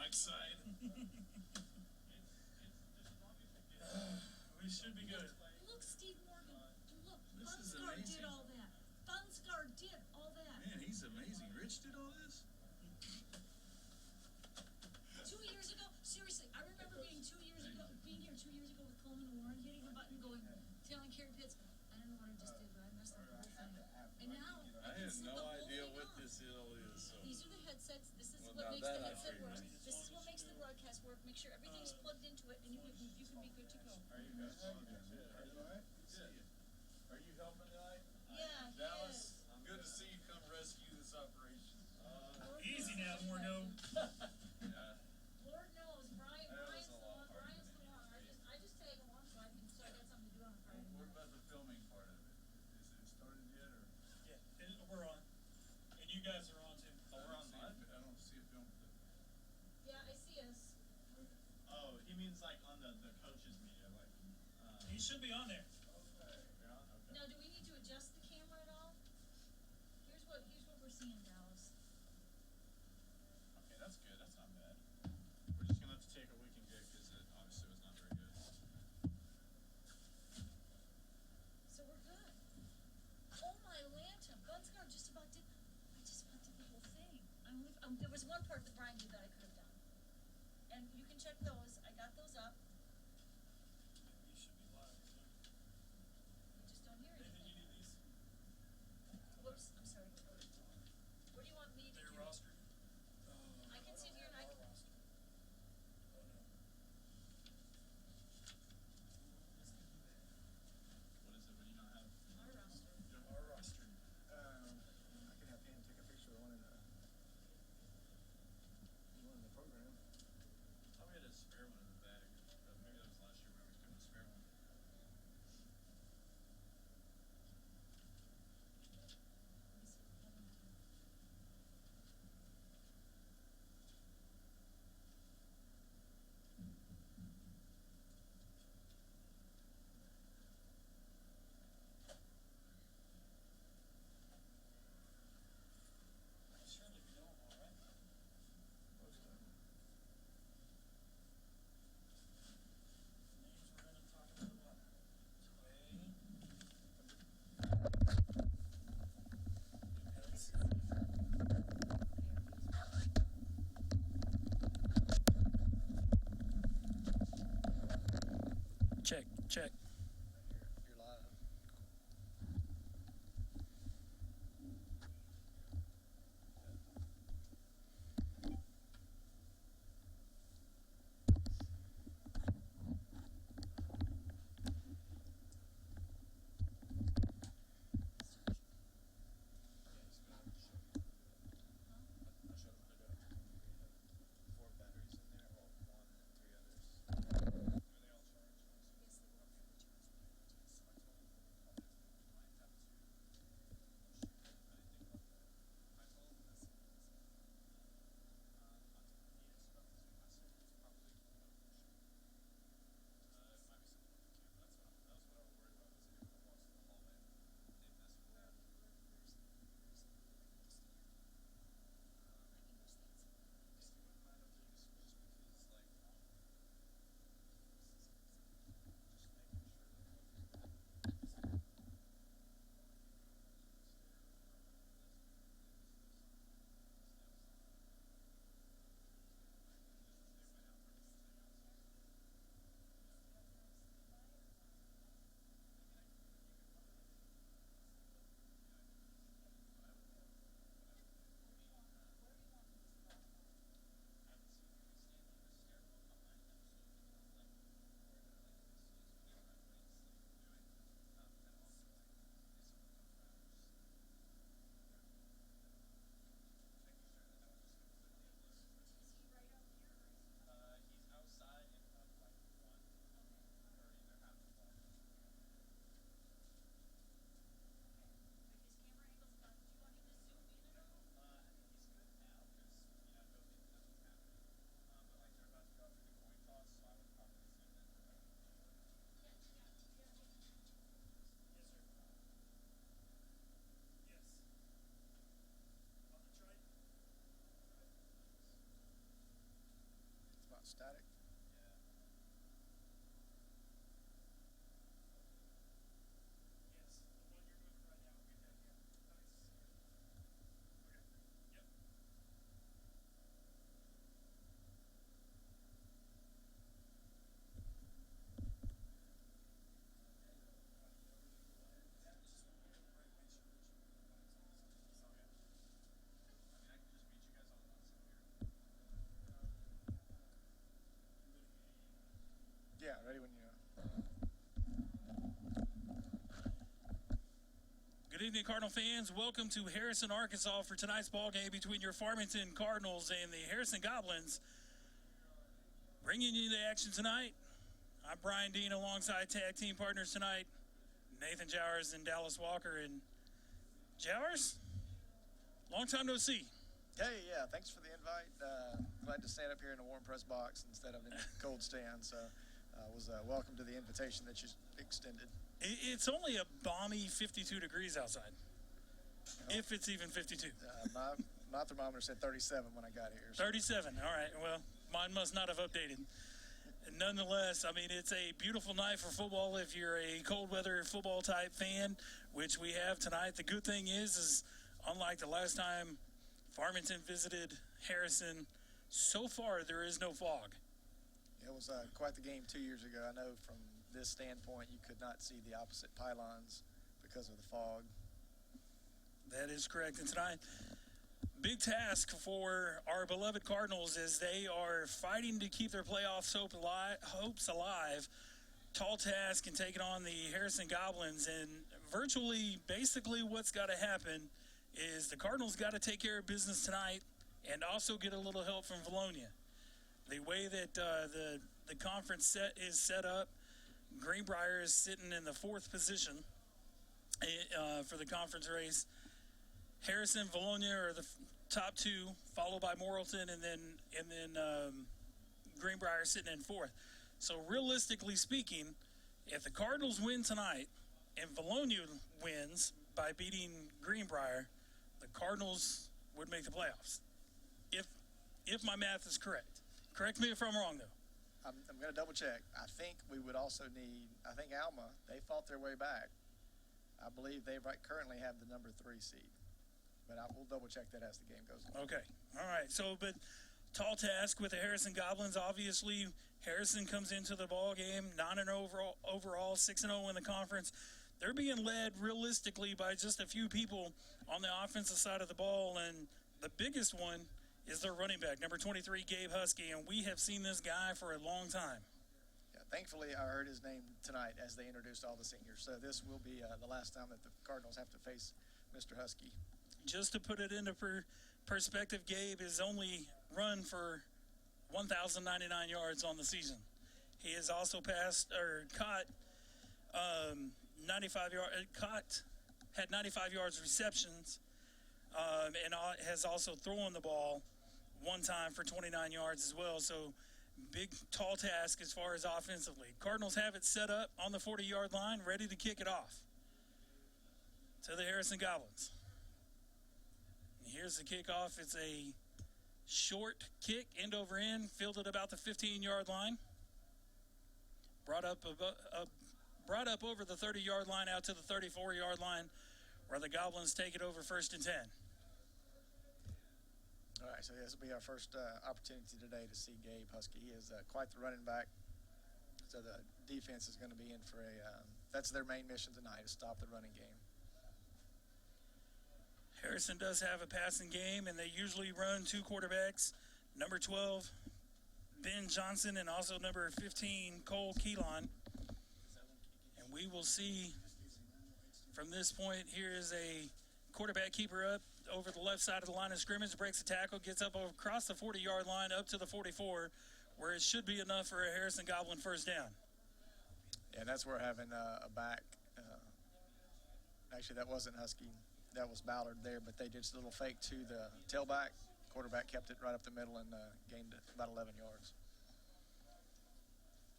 backside. We should be good. Look, Steve Morgan. Look, This is Bunscar amazing. did all that. Bunscar did all that. Man, he's amazing. Rich did all this? 2 years ago, seriously, I remember being here 2 years ago with Coleman and Warren, hitting the button, going, telling Carrie Pitts, I don't know what I just did, but I messed up the whole thing. And now, I can have set no the whole idea thing what off. this all is. So. These are the headsets. This is Well, what now makes that the I headset figured. work. This is what makes the broadcast work. Make sure everything's plugged into it, and you can be good to go. Are you guys all right? Good. Are you helping tonight? Yeah, he Dallas, is. good to see you come rescue this operation. Easy now, Mordo. Yeah. Lord knows, Brian's That was the a lot one. harder Brian's than the one. I just tag along so I got something to do on a Friday What morning. about the filming part of it? Is it started yet, or? Yeah, we're on. And you guys are on too. Oh, we're on live? I don't see a film clip. Yeah, I see us. Oh, he means like on the coaches media, like. He should be on there. Okay, you're on? Okay. Now, do we need to adjust the camera at all? Here's what we're seeing, Dallas. Okay, that's good. That's not bad. We're just gonna have to take a week and get because it obviously was not very good. So we're good. Oh my lantern! Bunscar just about did. I just about did the whole thing. There was one part that Brian did that I could have done, and you can check those. I got those up. You should be live. We just don't hear Nathan, you anything. need these? Whoops! I'm sorry. What do you want me to They're do? rostered. I can sit here and I can. Oh no. What is it? What do you not have? Our roster. Our roster. I can have him take a picture of one in the program. I thought we had a spare one in the bag. Maybe that was last year where we couldn't spare one. Let me see. Hold on. Surely we don't, all right? Most of them. Names we're gonna talk about what? Today. Check. You're live. I showed him how to do it. 4 batteries in there, well, 1 and 3 others. Are they all charged? Yes, they were. evening, Cardinal fans. Welcome to Harrison, Arkansas for tonight's ball game between your Farmington Cardinals and the Harrison Goblins. Bringing you the action tonight, I'm Brian Dean alongside tag team partners tonight, Nathan Jowers and Dallas Walker. And Jowers, long time no see. Hey, yeah, thanks for the invite. Glad to stand up here in a warm press box instead of in a cold stand. So was welcome to the invitation that you extended. It's only a balmy 52 degrees outside, if it's even 52. My thermometer said 37 when I got here. So. 37, all right. Well, mine must not have updated. Nonetheless, I mean, it's a beautiful night for football if you're a cold weather football type fan, which we have tonight. The good thing is unlike the last time Farmington visited Harrison, so far there is no fog. It was quite the game 2 years ago. I know from this standpoint you could not see the opposite pylons because of the fog. That is correct. And tonight, big task for our beloved Cardinals as they are fighting to keep their playoff hopes alive. Tall task in taking on the Harrison Goblins. And virtually, basically what's got to happen is the Cardinals got to take care of business tonight and also get a little help from Valonia. The way that the conference is set up, Greenbrier is sitting in the fourth position for the conference race. Harrison, Valonia are the top two, followed by Morrilton, and then Greenbrier sitting in fourth. So realistically speaking, if the Cardinals win tonight and Valonia wins by beating Greenbrier, the Cardinals would make the playoffs. If my math is correct. Correct me if I'm wrong, though. I'm going to double check. I think we would also need, Alma, they fought their way back. I believe they currently have the number 3 seed. But we'll double check that as the game goes on. Okay. All right. So, but tall task with the Harrison Goblins. Obviously, Harrison comes into the ball game 9-0 overall, 6-0 in the conference. They're being led realistically by just a few people on the offensive side of the ball, and the biggest one is their running back, number 23, Gabe Husky, and we have seen this guy for a long time. Yeah, thankfully, I heard his name tonight as they introduced all the seniors. So this will be the last time that the Cardinals have to face Mr. Husky. Just to put it into perspective, Gabe has only run for 1,099 yards on the season. He has also caught 95 yards, had 95 yards receptions, and has also thrown the ball one time for 29 yards as well. So big, tall task as far as offensively. Cardinals have it set up on the 40-yard line, ready to kick it off to the Harrison Goblins. Here's the kickoff. It's a short kick, end over end, fielded about the 15-yard line. Brought up over the 30-yard line out to the 34-yard line, where the Goblins take it over 1st and 10. All right, so this will be our first opportunity today to see Gabe Husky. He is quite the running back. So the defense is going to be in for that's their main mission tonight, is stop the running game. Harrison does have a passing game, and they usually run 2 quarterbacks, number 12, Ben Johnson, and also number 15, Cole Keelan. And we will see from this point, here is a quarterback keeper up over the left side of the line of scrimmage, breaks the tackle, gets up across the 40-yard line up to the 44, where it should be enough for a Harrison Goblin first down. Yeah, and that's where having a back, actually that wasn't Husky, that was Ballard there, but they did just a little fake to the tailback. Quarterback kept it right up the middle and gained about 11 yards.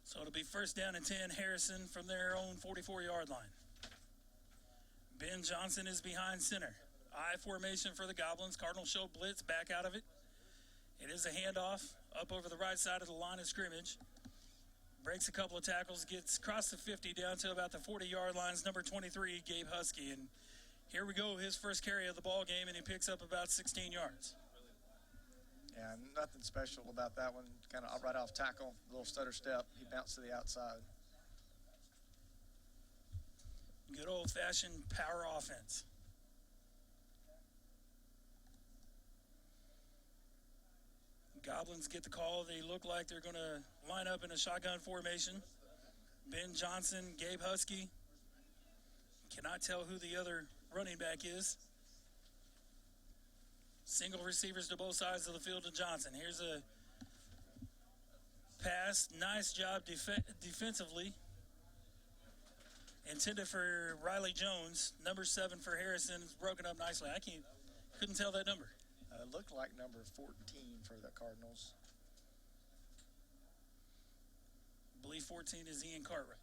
So it'll be first down and 10, Harrison from their own 44-yard line. Ben Johnson is behind center. I formation for the Goblins. Cardinals show blitz, back out of it. It is a handoff up over the right side of the line of scrimmage. Breaks a couple of tackles, gets across the 50 down to about the 40-yard lines. Number 23, Gabe Husky. And here we go, his first carry of the ball game, and he picks up about 16 yards. Yeah, nothing special about that one. Kind of right off tackle, a little stutter step. He bounced to the outside. Good old-fashioned power offense. Goblins get the call. They look like they're going to line up in a shotgun formation. Ben Johnson, Gabe Husky. Cannot tell who the other running back is. Single receivers to both sides of the field to Johnson. Here's a pass. Nice job defensively. Intended for Riley Jones. Number 7 for Harrison is broken up nicely. Couldn't tell that number. Looked like number 14 for the Cardinals. I believe 14 is Ian Cartwright.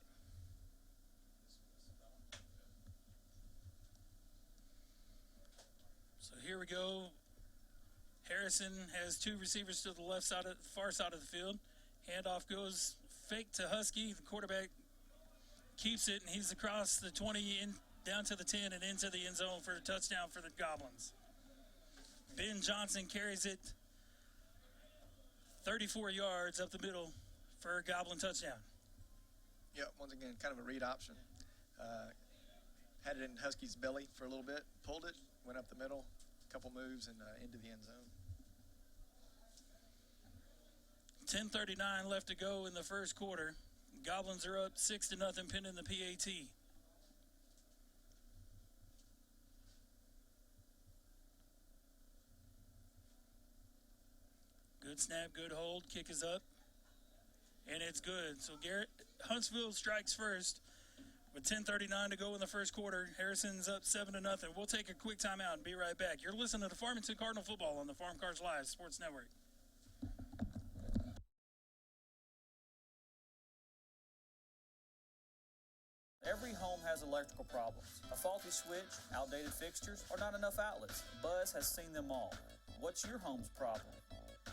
So here we go. Harrison has 2 receivers to the far side of the field. Handoff goes fake to Husky. The quarterback keeps it, and he's across the 20 down to the 10 and into the end zone for a touchdown for the Goblins. Ben Johnson carries it 34 yards up the middle for a Goblin touchdown. Yep, once again, kind of a read option. Had it in Husky's belly for a little bit, pulled it, went up the middle, a couple moves, and into the end zone. 10:39 left to go in the first quarter. Goblins are up 6-0 pending the PAT. Good snap, good hold. Kick is up. And it's good. So Huntsville strikes first with 10:39 to go in the first quarter. Harrison's up 7-0. We'll take a quick timeout and be right back. You're listening to Farmington Cardinal Football on the Farm Cars Live Sports Network. Every home has electrical problems. A faulty switch, outdated fixtures, or not enough outlets. Buzz has seen them all. What's your home's problem?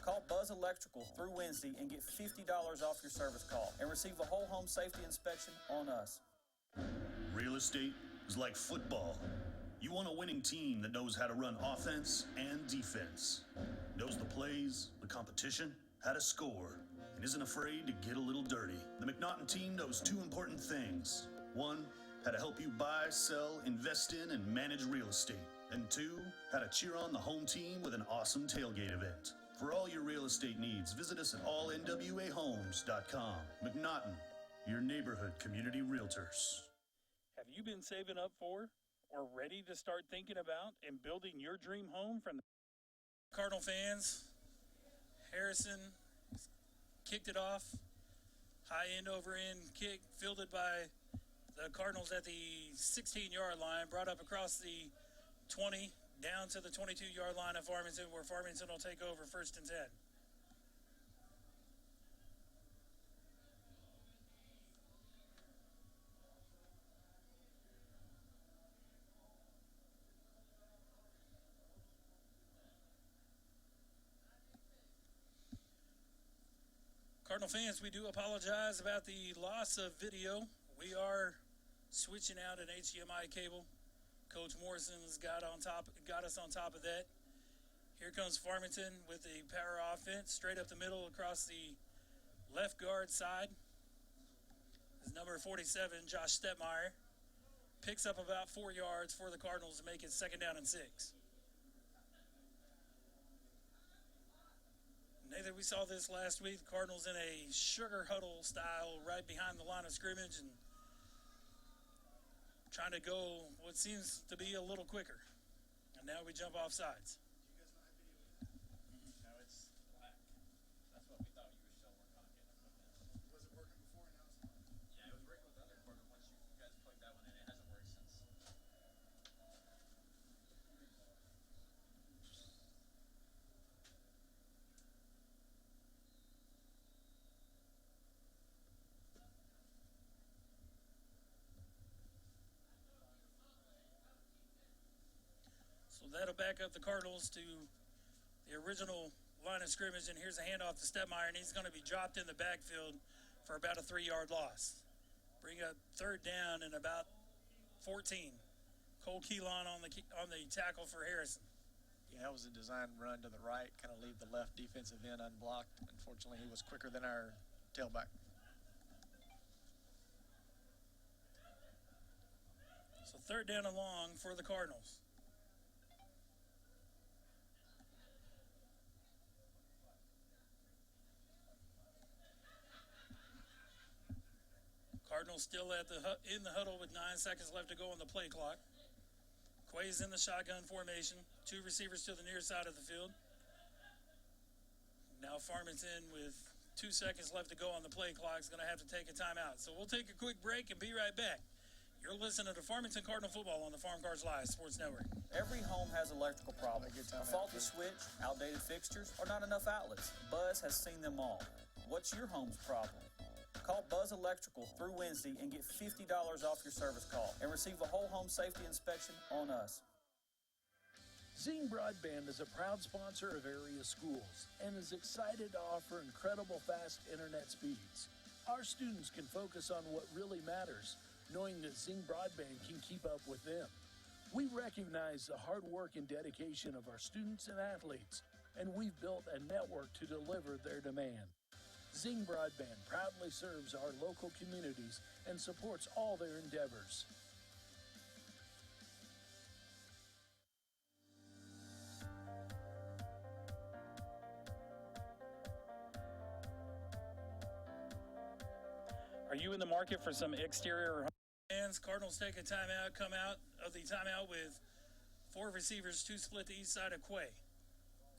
Call Buzz Electrical through Wednesday and get $50 off your service call and receive a whole home safety inspection on us. Real estate is like football. You want a winning team that knows how to run offense and defense, knows the plays, the competition, how to score, and isn't afraid to get a little dirty. The McNaughton team knows 2 important things. 1, how to help you buy, sell, invest in, and manage real estate. And 2, how to cheer on the home team with an awesome tailgate event. For all your real estate needs, visit us at allnwahomes.com. McNaughton, your neighborhood community realtors. Have you been saving up for or ready to start thinking about and building your dream home from the Cardinal fans? Harrison kicked it off. High end over end kick fielded by the Cardinals at the 16-yard line, brought up across the 20, down to the 22-yard line of Farmington, where Farmington will take over 1st and 10. Cardinal fans, we do apologize about the loss of video. We are switching out an HDMI cable. Coach Morrison's got us on top of that. Here comes Farmington with the power offense, straight up the middle across the left guard side. Is number 47, Josh Stepmeyer. Picks up about 4 yards for the Cardinals to make it 2nd down and 6. Nathan, we saw this last week. The Cardinals in a sugar huddle style right behind the line of scrimmage and trying to go what seems to be a little quicker. And now we jump off sides. No, it's black. That's what we thought you were still working on getting equipment. Was it working before and now it's not? Yeah, it was working with the other equipment once you guys plugged that one in. It hasn't worked since. So that'll back up the Cardinals to the original line of scrimmage, and here's a handoff to Stepmeyer, and he's going to be dropped in the backfield for about a 3-yard loss. Bring up 3rd down and about 14. Cole Keelan on the tackle for Harrison. Yeah, that was a designed run to the right, kind of leave the left defensive end unblocked. Unfortunately, he was quicker than our tailback. So 3rd down and long for the Cardinals. Cardinals still in the huddle with 9 seconds left to go on the play clock. Quay's in the shotgun formation. 2 receivers to the near side of the field. Now Farmington, with 2 seconds left to go on the play clock, is going to have to take a timeout. So we'll take a quick break and be right back. You're listening to Farmington Cardinal Football on the Farm Cars Live Sports Network. Every home has electrical problems. A faulty switch, outdated fixtures, or not enough outlets. Buzz has seen them all. What's your home's problem? Call Buzz Electrical through Wednesday and get $50 off your service call and receive a whole home safety inspection on us. Zing Broadband is a proud sponsor of area schools and is excited to offer incredible fast internet speeds. Our students can focus on what really matters, knowing that Zing Broadband can keep up with them. We recognize the hard work and dedication of our students and athletes, and we've built a network to deliver their demand. Zing Broadband proudly serves our local communities and supports all their endeavors. Are you in the market for some exterior fans? Cardinals take a timeout, come out of the timeout with 4 receivers, 2 split to each side of Quay.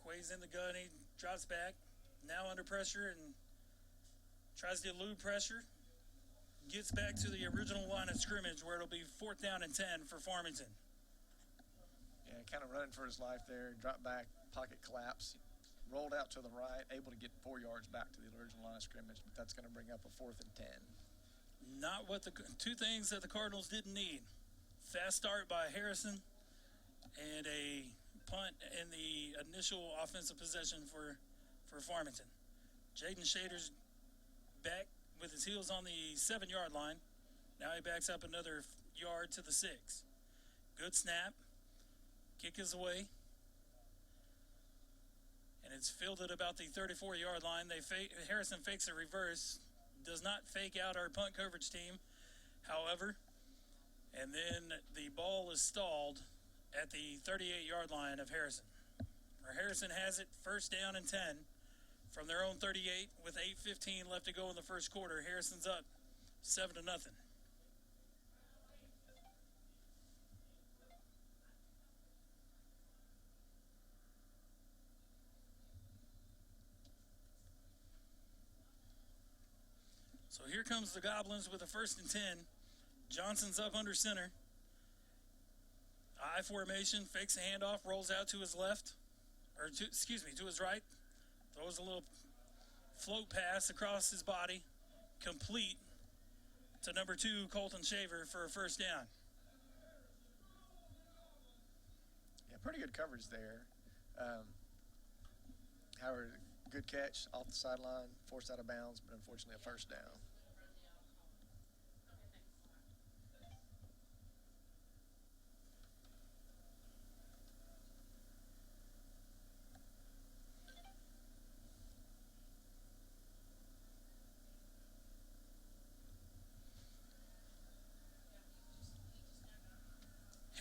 Quay's in the gun, he drops back, now under pressure and tries to elude pressure. Gets back to the original line of scrimmage where it'll be 4th down and 10 for Farmington. Yeah, kind of running for his life there, dropped back, pocket collapse, rolled out to the right, able to get 4 yards back to the original line of scrimmage, but that's going to bring up a 4th and 10. Not what the 2 things that the Cardinals didn't need. Fast start by Harrison and a punt in the initial offensive possession for Farmington. Jaden Shader's back with his heels on the 7-yard line. Now he backs up another yard to the 6. Good snap. Kick is away. And it's fielded about the 34-yard line. Harrison fakes a reverse. Does not fake out our punt coverage team, however. And then the ball is stalled at the 38-yard line of Harrison. Harrison has it 1st down and 10 from their own 38 with 8:15 left to go in the first quarter. Harrison's up 7-0. So here comes the Goblins with a 1st and 10. Johnson's up under center. I formation, fakes a handoff, rolls out to his left, to his right. Throws a little float pass across his body, complete to number 2, Colton Shaver, for a 1st down. Yeah, pretty good coverage there. Howard, good catch off the sideline, forced out of bounds, but unfortunately a 1st down.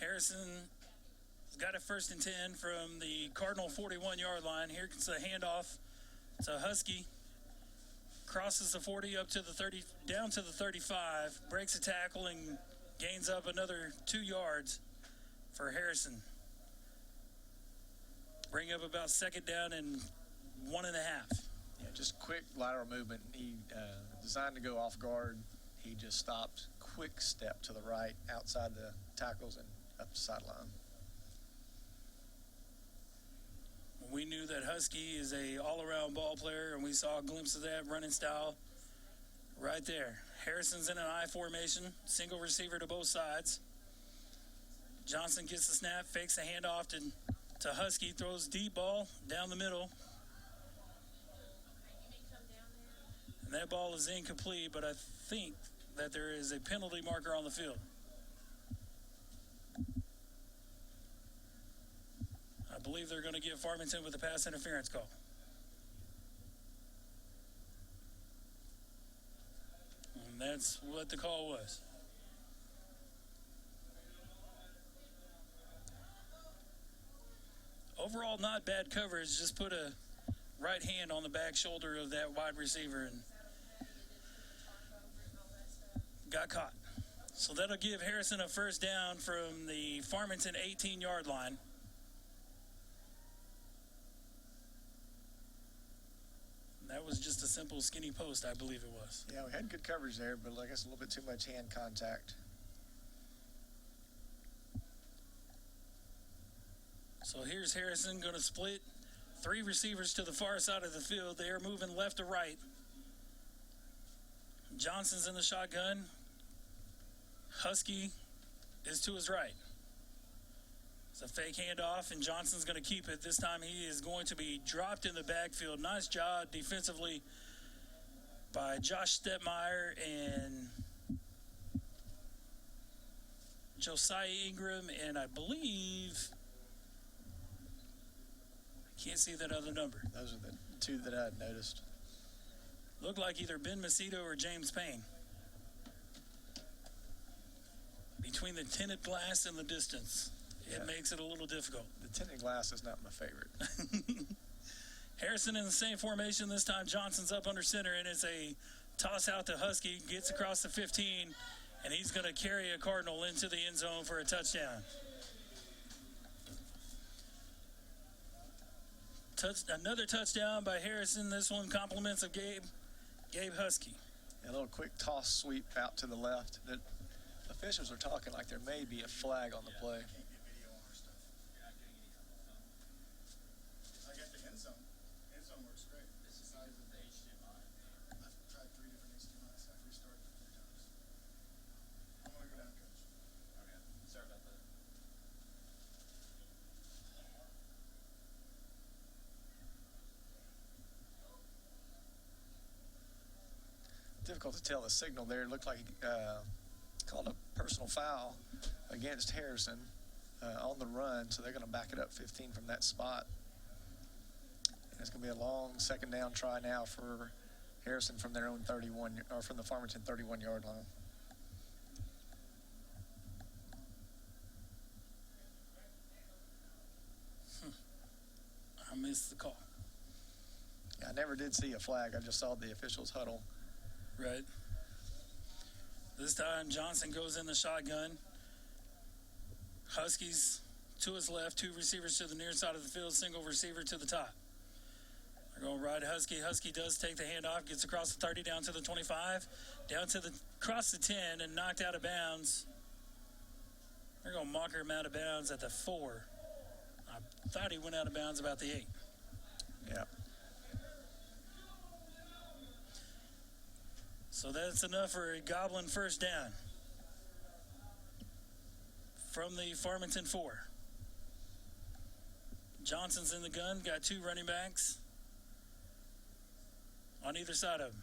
Harrison has got a 1st and 10 from the Cardinal 41-yard line. Here comes the handoff to Husky. Crosses the 40 up to the 30, down to the 35. Breaks a tackle and gains up another 2 yards for Harrison. Bring up about 2nd down and 1.5. Yeah, just quick lateral movement. He designed to go off guard. He just stopped. Quick step to the right outside the tackles and up the sideline. We knew that Husky is a all-around ball player, and we saw a glimpse of that running style right there. Harrison's in an I formation, single receiver to both sides. Johnson gets the snap, fakes a handoff to Husky, throws deep ball down the middle. And that ball is incomplete, but I think that there is a penalty marker on the field. I believe they're going to give Farmington with a pass interference call. And that's what the call was. Overall, not bad coverage. Just put a right hand on the back shoulder of that wide receiver and got caught. So that'll give Harrison a first down from the Farmington 18-yard line. That was just a simple skinny post, I believe it was. Yeah, we had good coverage there, but I guess a little bit too much hand contact. So here's Harrison going to split 3 receivers to the far side of the field. They are moving left to right. Johnson's in the shotgun. Husky is to his right. It's a fake handoff, and Johnson's going to keep it. This time he is going to be dropped in the backfield. Nice job defensively by Josh Stepmeyer and Josiah Ingram, and I believe, I can't see that other number. Those are the 2 that I had noticed. Looked like either Ben Macedo or James Payne. Between the tinted glass and the distance, it makes it a little difficult. The tinted glass is not my favorite. Harrison in the same formation this time. Johnson's up under center, and it's a toss out to Husky. Gets across the 15, and he's going to carry a Cardinal into the end zone for a touchdown. Another touchdown by Harrison. This one compliments of Gabe Husky. A little quick toss sweep out to the left. The officials are talking like there may be a flag on the play. I got the end zone. End zone works great. It's the size of the HDMI. I've tried 3 different HDMIs. I've restarted it 3 times. I want to go down, coach. Okay, sorry about that. Difficult to tell the signal there. It looked like called a personal foul against Harrison on the run, so they're going to back it up 15 from that spot. And it's going to be a long second down try now for Harrison from their own 31, or from the Farmington 31-yard line. I missed the call. Yeah, I never did see a flag. I just saw the officials huddle. Right. This time Johnson goes in the shotgun. Huskies to his left, 2 receivers to the near side of the field, single receiver to the top. They're going right Husky. Husky does take the handoff, gets across the 30, down to the 25, down to the across the 10, and knocked out of bounds. They're going to marker him out of bounds at the 4. I thought he went out of bounds about the 8. Yeah. So that's enough for a Goblin first down from the Farmington 4. Johnson's in the gun, got 2 running backs on either side of him.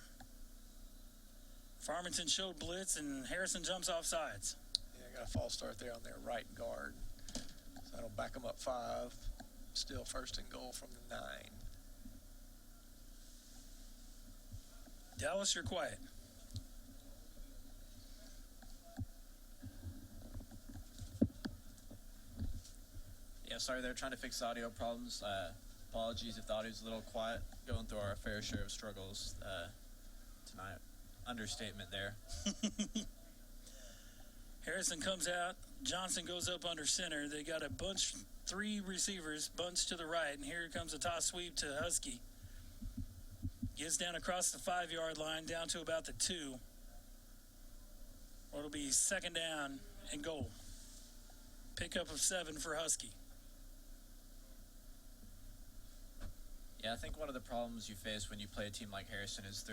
Farmington showed blitz, and Harrison jumps off sides. Yeah, got a false start there on their right guard. So that'll back them up 5. Still first and goal from the 9. Dallas, you're quiet. Yeah, sorry, they're trying to fix audio problems. Apologies if the audio's a little quiet. Going through our fair share of struggles tonight. Understatement there. Harrison comes out. Johnson goes up under center. They got a bunch, 3 receivers, bunch to the right, and here comes a toss sweep to Husky. Gets down across the 5-yard line, down to about the 2. It'll be second down and goal. Pickup of 7 for Husky. Yeah, I think one of the problems you face when you play a team like Harrison is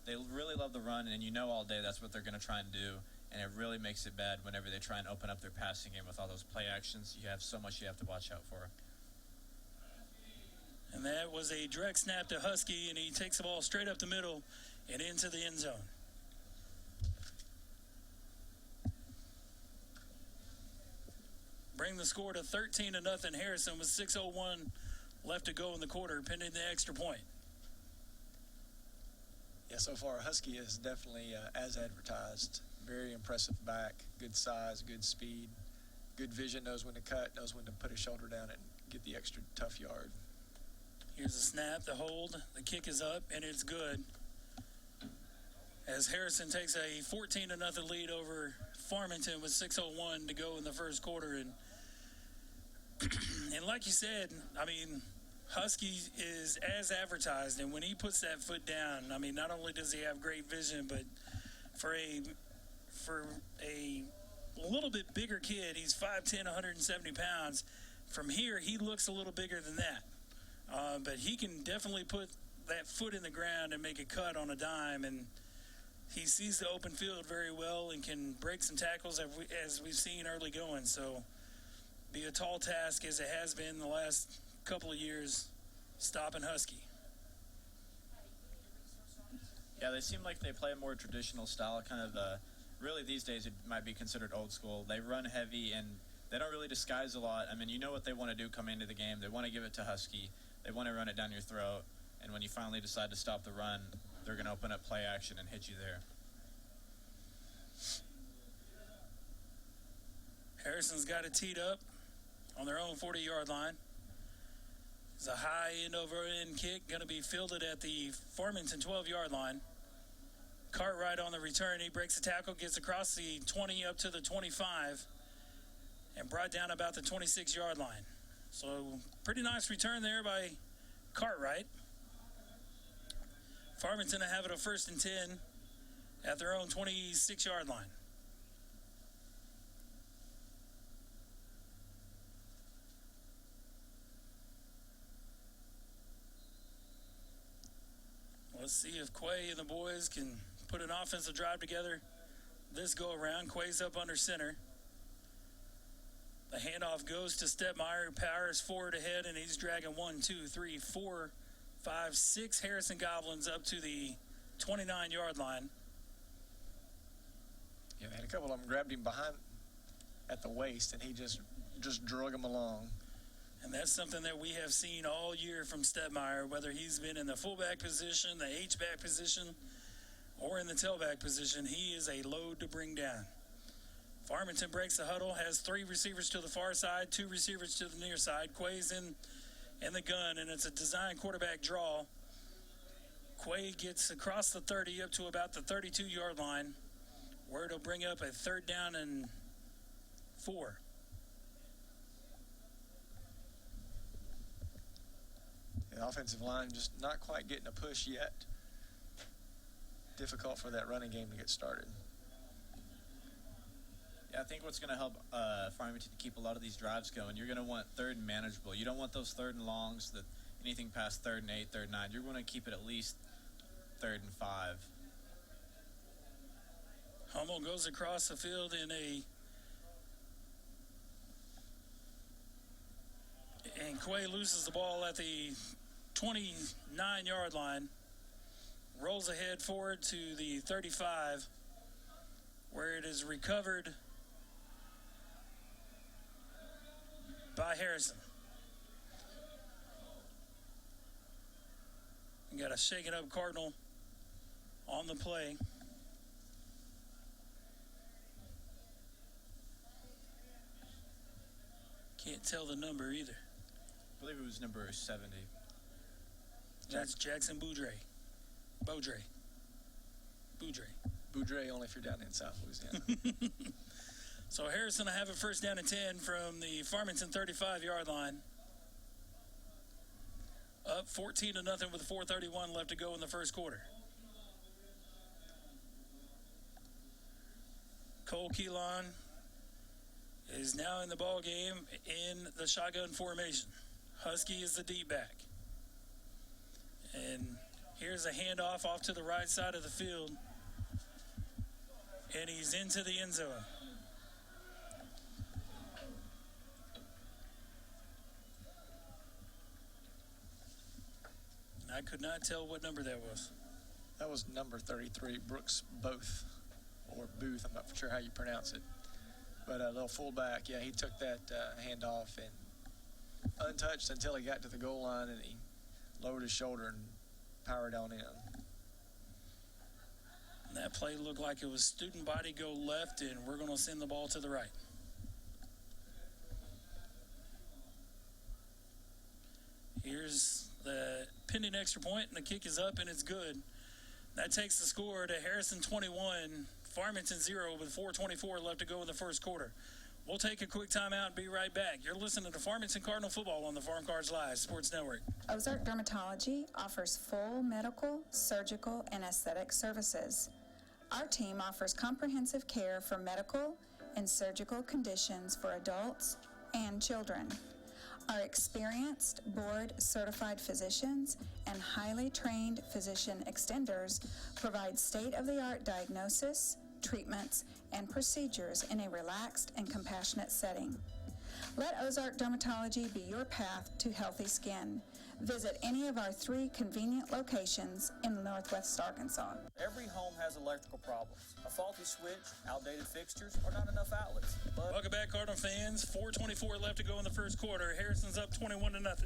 they really love the run, and you know all day that's what they're going to try and do, and it really makes it bad whenever they try and open up their passing game with all those play actions. You have so much you have to watch out for. And that was a direct snap to Husky, and he takes the ball straight up the middle and into the end zone. Bring the score to 13-0. Harrison with 6:01 left to go in the quarter, pending the extra point. Yeah, so far Husky is definitely as advertised. Very impressive back, good size, good speed, good vision, knows when to cut, knows when to put his shoulder down and get the extra tough yard. Here's the snap, the hold, the kick is up, and it's good. As Harrison takes a 14-0 lead over Farmington with 6:01 to go in the first quarter. And like you said, I mean, Husky is as advertised, and when he puts that foot down, I mean, not only does he have great vision, but for a little bit bigger kid, he's 5'10", 170 pounds. From here, he looks a little bigger than that. But he can definitely put that foot in the ground and make a cut on a dime, and he sees the open field very well and can break some tackles as we've seen early going. So be a tall task as it has been the last couple of years stopping Husky. Yeah, they seem like they play a more traditional style, kind of really these days it might be considered old school. They run heavy and they don't really disguise a lot. I mean, you know what they want to do coming into the game. They want to give it to Husky. They want to run it down your throat. And when you finally decide to stop the run, they're going to open up play action and hit you there. Harrison's got it teed up on their own 40-yard line. It's a high end-over-end kick, going to be fielded at the Farmington 12-yard line. Cartwright on the return. He breaks the tackle, gets across the 20 up to the 25, and brought down about the 26-yard line. So pretty nice return there by Cartwright. Farmington have it a 1st and 10 at their own 26-yard line. Let's see if Quay and the boys can put an offensive drive together this go around. Quay's up under center. The handoff goes to Stepmeyer, who powers forward ahead, and he's dragging 1, 2, 3, 4, 5, 6 Harrison Goblins up to the 29-yard line. Yeah, and a couple of them grabbed him behind at the waist, and he just drug him along. And that's something that we have seen all year from Stepmeyer, whether he's been in the fullback position, the H-back position, or in the tailback position. He is a load to bring down. Farmington breaks the huddle, has 3 receivers to the far side, 2 receivers to the near side. Quay's in the gun, and it's a design quarterback draw. Quay gets across the 30 up to about the 32-yard line, where it'll bring up a 3rd down and 4. The offensive line just not quite getting a push yet. Difficult for that running game to get started. Yeah, I think what's going to help Farmington keep a lot of these drives going, you're going to want 3rd and manageable. You don't want those 3rd and longs, that anything past 3rd and 8, 3rd and 9. You're going to keep it at least 3rd and 5. Hummel goes across the field and Quay loses the ball at the 29-yard line, rolls ahead forward to the 35, where it is recovered by Harrison. We got a shaken up Cardinal on the play. Can't tell the number either. I believe it was number 70. That's Jackson Boudre. Boudre only if you're down in South Louisiana. So Harrison will have a 1st down and 10 from the Farmington 35-yard line. Up 14-0 with 4:31 left to go in the first quarter. Cole Keelan is now in the ball game in the shotgun formation. Husky is the deep back. And here's a handoff off to the right side of the field. And he's into the end zone. I could not tell what number that was. That was number 33, Brooks Booth, or Booth. I'm not sure how you pronounce it. But a little fullback, yeah, he took that handoff and untouched until he got to the goal line, and he lowered his shoulder and powered on in. And that play looked like it was student body go left, and we're going to send the ball to the right. Here's the pending extra point, and the kick is up, and it's good. That takes the score to Harrison 21, Farmington 0 with 4:24 left to go in the first quarter. We'll take a quick timeout and be right back. You're listening to Farmington Cardinal football on the Farm Cards Live Sports Network. Ozark Dermatology offers full medical, surgical, and aesthetic services. Our team offers comprehensive care for medical and surgical conditions for adults and children. Our experienced, board-certified physicians and highly trained physician extenders provide state-of-the-art diagnosis, treatments, and procedures in a relaxed and compassionate setting. Let Ozark Dermatology be your path to healthy skin. Visit any of our 3 convenient locations in Northwest Arkansas. Every home has electrical problems. A faulty switch, outdated fixtures, or not enough outlets. But Welcome back, Cardinal fans. 4:24 left to go in the first quarter. Harrison's up 21-0.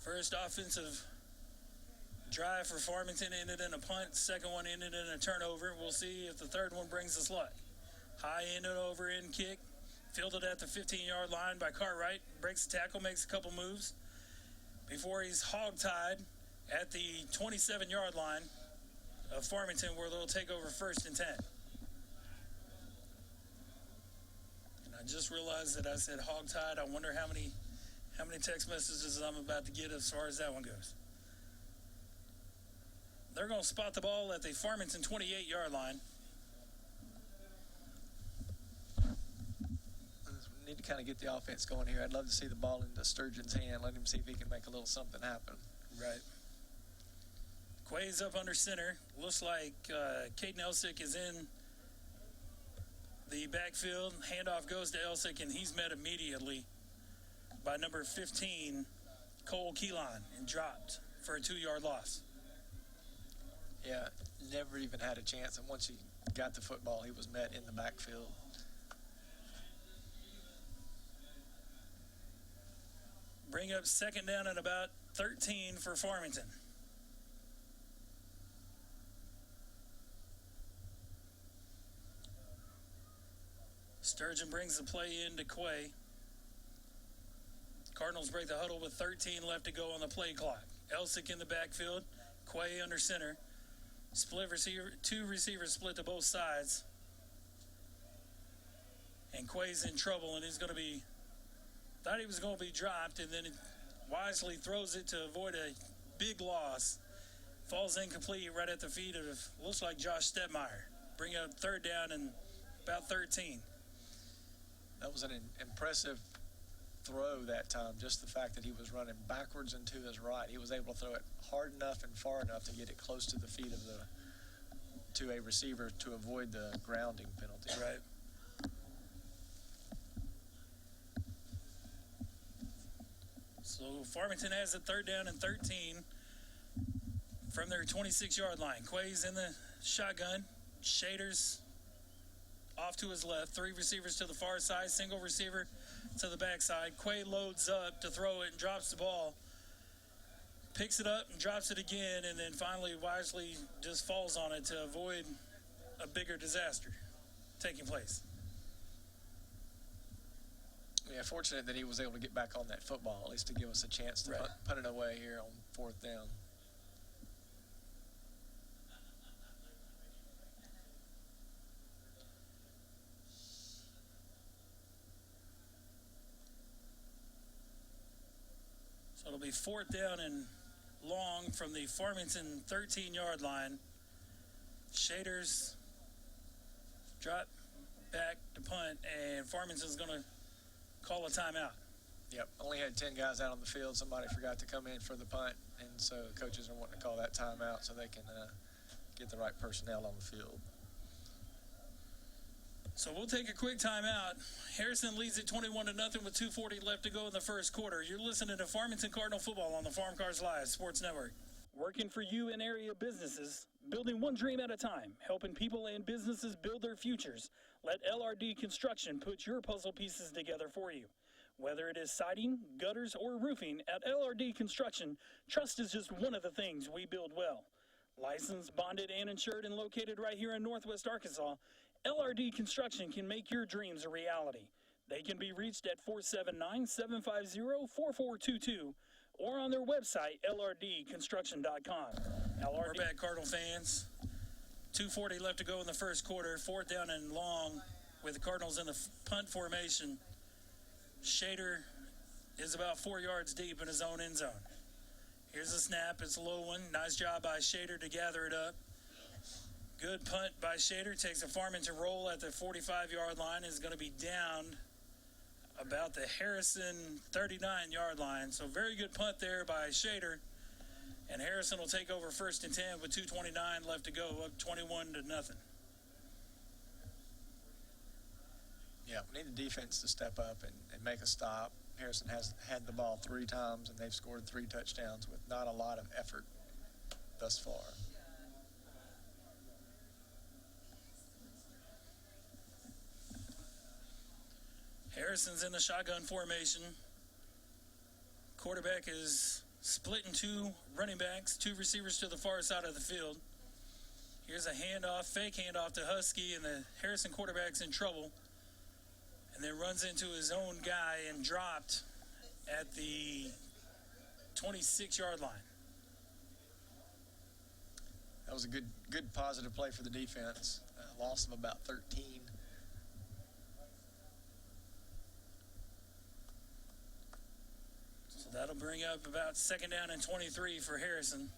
First offensive drive for Farmington ended in a punt. Second one ended in a turnover. We'll see if the third one brings us luck. High end and over end kick. Fielded at the 15-yard line by Cartwright. Breaks the tackle, makes a couple moves before he's hog-tied at the 27-yard line of Farmington, where they'll take over 1st and 10. And I just realized that I said hog-tied. I wonder how many text messages I'm about to get as far as that one goes. They're going to spot the ball at the Farmington 28-yard line. We need to kind of get the offense going here. I'd love to see the ball into Sturgeon's hand. Let him see if he can make a little something happen. Right. Quay's up under center. Looks like Caden Elsick is in the backfield. Handoff goes to Elsick, and he's met immediately by number 15, Cole Keeline, and dropped for a 2-yard loss. Yeah, never even had a chance. And once he got the football, he was met in the backfield. Bring up 2nd down and about 13 for Farmington. Sturgeon brings the play into Quay. Cardinals break the huddle with 13 left to go on the play clock. Elsick in the backfield. Quay under center. Split receiver, 2 receivers split to both sides. And Quay's in trouble, and he's going to be, thought he was going to be dropped, and then he wisely throws it to avoid a big loss. Falls incomplete right at the feet of, looks like Josh Stepmeyer. Bring up 3rd down and about 13. That was an impressive throw that time, just the fact that he was running backwards and to his right. He was able to throw it hard enough and far enough to get it close to the feet of to a receiver to avoid the grounding penalty. Right. So Farmington has a 3rd down and 13 from their 26-yard line. Quay's in the shotgun. Shaders off to his left. 3 receivers to the far side. Single receiver to the backside. Quay loads up to throw it and drops the ball. Picks it up and drops it again, and then finally wisely just falls on it to avoid a bigger disaster taking place. Yeah, fortunate that he was able to get back on that football, at least to give us a chance to punt it away here on 4th down. So it'll be 4th down and long from the Farmington 13-yard line. Shaders drop back to punt, and Farmington's going to call a timeout. Yep, only had 10 guys out on the field. Somebody forgot to come in for the punt, and so coaches are wanting to call that timeout so they can get the right personnel on the field. So we'll take a quick timeout. Harrison leads it 21-0 with 2:40 left to go in the first quarter. You're listening to Farmington Cardinal football on the Farm Cars Live Sports Network. Working for you in area businesses, building one dream at a time, helping people and businesses build their futures. Let LRD Construction put your puzzle pieces together for you. Whether it is siding, gutters, or roofing, at LRD Construction, trust is just one of the things we build well. Licensed, bonded, and insured, and located right here in Northwest Arkansas, LRD Construction can make your dreams a reality. They can be reached at 479-750-4422 or on their website, ldconstruction.com. We're back, Cardinal fans. 2:40 left to go in the first quarter. 4th down and long with the Cardinals in the punt formation. Shader is about 4 yards deep in his own end zone. Here's a snap. It's a low one. Nice job by Shader to gather it up. Good punt by Shader. Takes a Farmington roll at the 45-yard line. Is going to be down about the Harrison 39-yard line. So very good punt there by Shader. And Harrison will take over 1st and 10 with 2:29 left to go, up 21-0. Yeah, we need the defense to step up and make a stop. Harrison has had the ball 3 times, and they've scored 3 touchdowns with not a lot of effort thus far. Harrison's in the shotgun formation. Quarterback is split in 2 running backs, 2 receivers to the far side of the field. Here's a handoff, fake handoff to Husky, and the Harrison quarterback's in trouble. And then runs into his own guy and dropped at the 26-yard line. That was a good positive play for the defense. A loss of about 13. So that'll bring up about 2nd down and 23 for Harrison.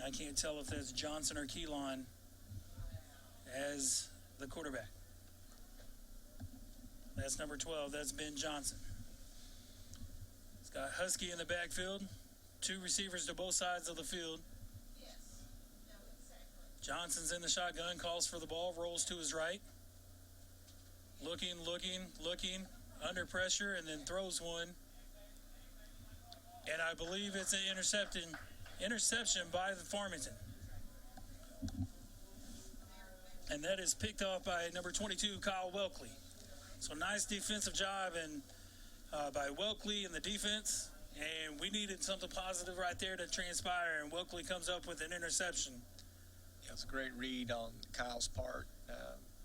I can't tell if that's Johnson or Keelan as the quarterback. That's number 12. That's Ben Johnson. It's got Husky in the backfield. 2 receivers to both sides of the field. Johnson's in the shotgun, calls for the ball, rolls to his right. Looking, under pressure, and then throws one. And I believe it's an interception by the Farmington. And that is picked off by number 22, Kyle Welkley. So nice defensive job by Welkley in the defense. And we needed something positive right there to transpire, and Welkley comes up with an interception. Yeah, it was a great read on Kyle's part.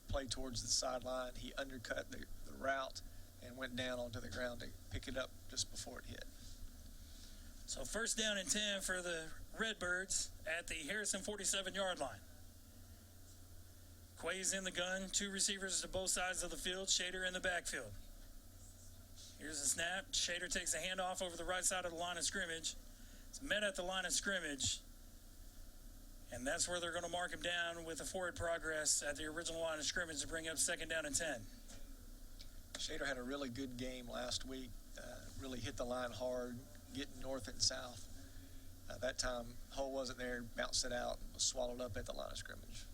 Play towards the sideline. He undercut the route and went down onto the ground to pick it up just before it hit. So 1st down and 10 for the Redbirds at the Harrison 47-yard line. Quay's in the gun, 2 receivers to both sides of the field, Shader in the backfield. Here's a snap. Shader takes a handoff over the right side of the line of scrimmage. It's met at the line of scrimmage, and that's where they're going to mark him down with a forward progress at the original line of scrimmage to bring up 2nd down and 10. Shader had a really good game last week, really hit the line hard, getting north and south. That time, Hull wasn't there, bounced it out, and was swallowed up at the line of scrimmage.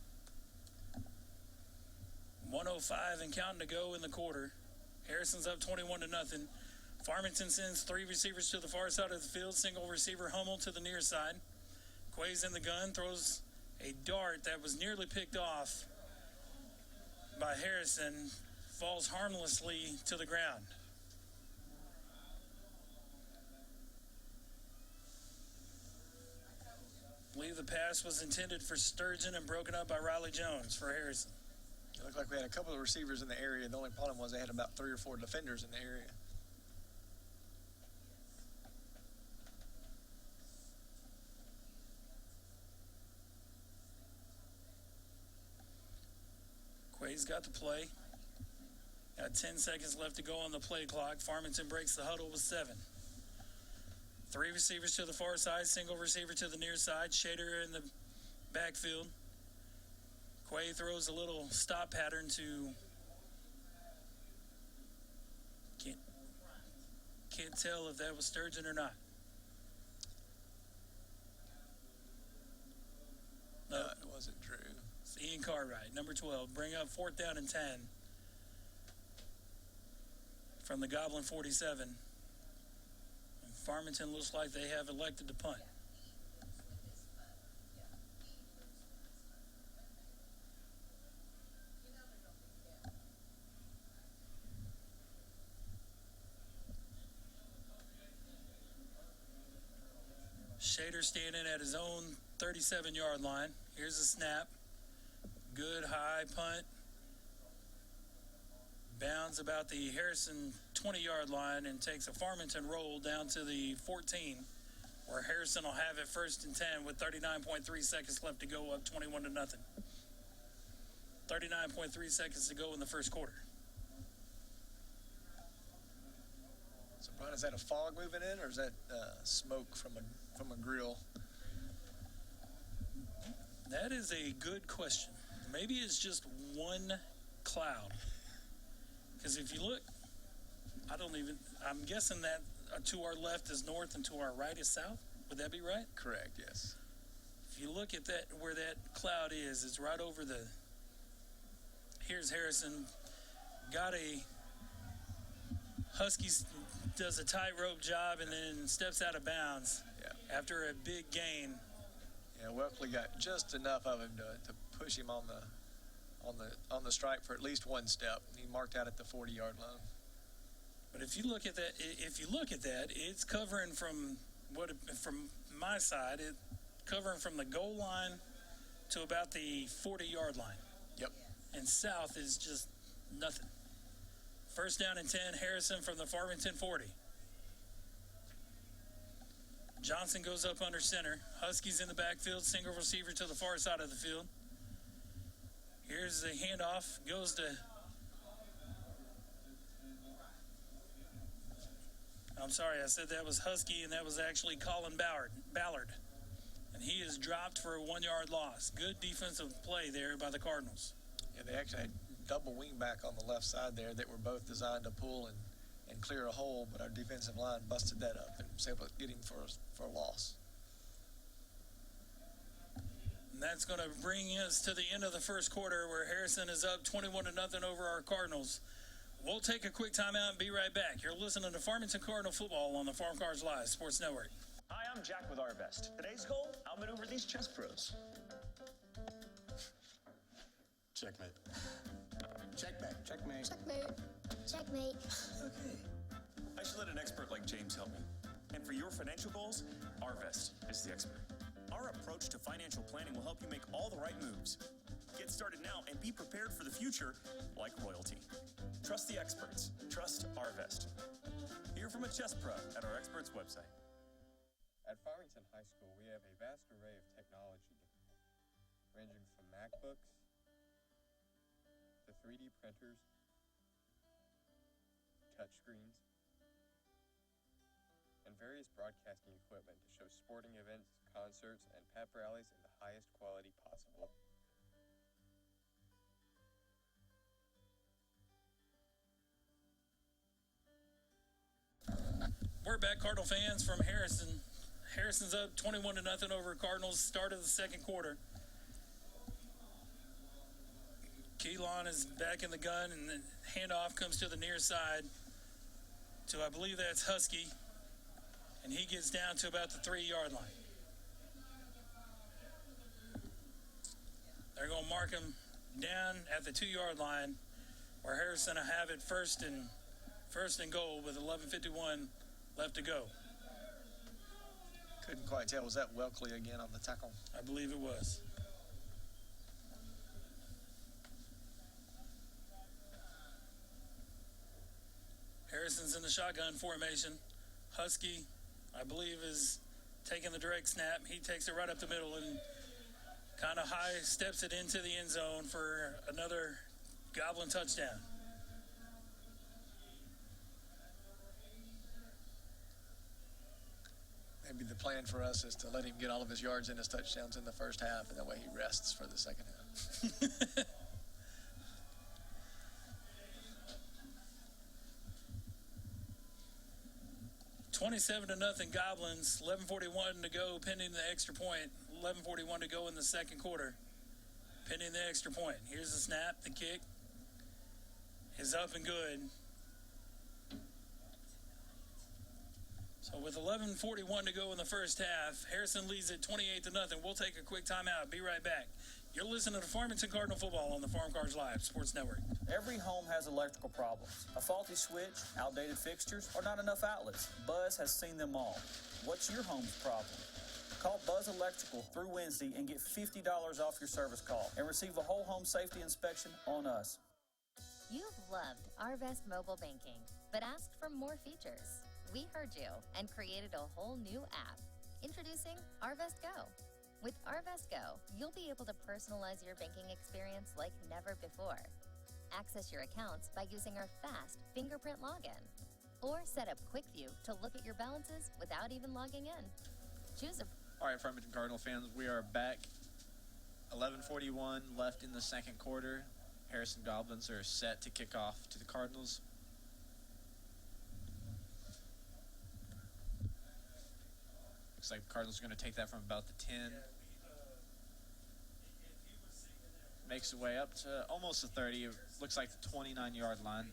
1:05 and counting to go in the quarter. Harrison's up 21-0. Farmington sends 3 receivers to the far side of the field, single receiver Hummel to the near side. Quay's in the gun, throws a dart that was nearly picked off by Harrison, falls harmlessly to the ground. I believe the pass was intended for Sturgeon and broken up by Riley Jones for Harrison. It looked like we had a couple of receivers in the area. The only problem was they had about 3 or 4 defenders in the area. Quay's got the play. Got 10 seconds left to go on the play clock. Farmington breaks the huddle with 7. 3 receivers to the far side, single receiver to the near side. Shader in the backfield. Quay throws a little stop pattern to can't tell if that was Sturgeon or not. No, it wasn't Drew. It's Ian Cartwright, number 12. Bring up 4th down and 10 from the Goblin 47. And Farmington looks like they have elected to punt. Shader standing at his own 37-yard line. Here's a snap. Good high punt. Bounce bounds about the Harrison 20-yard line and takes a Farmington roll down to the 14, where Harrison will have it 1st and 10 with 39.3 seconds left to go, up 21 to nothing. 39.3 seconds to go in the first quarter. So, Brian, is that a fog moving in, or is that smoke from a grill? That is a good question. Maybe it's just one cloud. Because if you look, I'm guessing that to our left is north and to our right is south. Would that be right? Correct, yes. If you look at that, where that cloud is, it's right over here's Harrison. Got a Huskies does a tightrope job and then steps out of bounds after a big gain. Yeah, Welkley got just enough of him to push him on the stripe for at least one step. He marked out at the 40-yard line. But if you look at that, it's covering from my side, covering from the goal line to about the 40-yard line. Yep. And south is just nothing. 1st down and 10, Harrison from the Farmington 40. Johnson goes up under center. Huskies in the backfield, single receiver to the far side of the field. Here's the handoff, goes to... I'm sorry, I said that was Husky, and that was actually Colin Ballard. And he is dropped for a 1-yard loss. Good defensive play there by the Cardinals. Yeah, they actually had double wingback on the left side there that were both designed to pull and clear a hole, but our defensive line busted that up and was able to get him for a loss. And that's going to bring us to the end of the first quarter, where Harrison is up 21 to nothing over our Cardinals. We'll take a quick timeout and be right back. You're listening to Farmington Cardinal football on the Farm Cars Live Sports Network. Hi, I'm Jack with Arvest. Today's goal, outmaneuver these chess pros. Checkmate. Checkmate. Checkmate. Checkmate. Checkmate. Okay. I should let an expert like James help me. And for your financial goals, Arvest is the expert. Our approach to financial planning will help you make all the right moves. Get started now and be prepared for the future like royalty. Trust the experts. Trust Arvest. Hear from a chess pro at our experts website. At Farmington High School, we have a vast array of technology, ranging from MacBooks to 3D printers, touchscreens, and various broadcasting equipment to show sporting events, concerts, and pep rallies in the highest quality possible. We're back, Cardinal fans, from Harrison. Harrison's up 21 to nothing over Cardinals, start of the second quarter. Keelan is back in the gun, and the handoff comes to the near side to, I believe that's Husky, and he gets down to about the 3-yard line. They're going to mark him down at the 2-yard line, where Harrison will have it first and goal with 11:51 left to go. Couldn't quite tell. Was that Welkley again on the tackle? I believe it was. Harrison's in the shotgun formation. Husky, I believe, is taking the direct snap. He takes it right up the middle and kind of high steps it into the end zone for another Goblin touchdown. Maybe the plan for us is to let him get all of his yards and his touchdowns in the first half, and that way he rests for the second half. 27 to nothing Goblins. 11:41 to go, pending the extra point. 11:41 to go in the second quarter, pending the extra point. Here's the snap. The kick is up and good. So with 11:41 to go in the first half, Harrison leads it 28 to nothing. We'll take a quick timeout. Be right back. You're listening to Farmington Cardinal football on the Farm Cars Live Sports Network. Every home has electrical problems. A faulty switch, outdated fixtures, or not enough outlets. Buzz has seen them all. What's your home's problem? Call Buzz Electrical through Wednesday and get $50 off your service call and receive a whole home safety inspection on us. You've loved Arvest mobile banking, but asked for more features. We heard you and created a whole new app. Introducing Arvest Go. With Arvest Go, you'll be able to personalize your banking experience like never before. Access your accounts by using our fast fingerprint login. Or set up Quick View to look at your balances without even logging in. Choose a... All right, Farmington Cardinal fans, we are back. 11:41 left in the second quarter. Harrison Goblins are set to kick off to the Cardinals. Looks like the Cardinals are going to take that from about the 10. Makes its way up to almost the 30. It looks like the 29-yard line,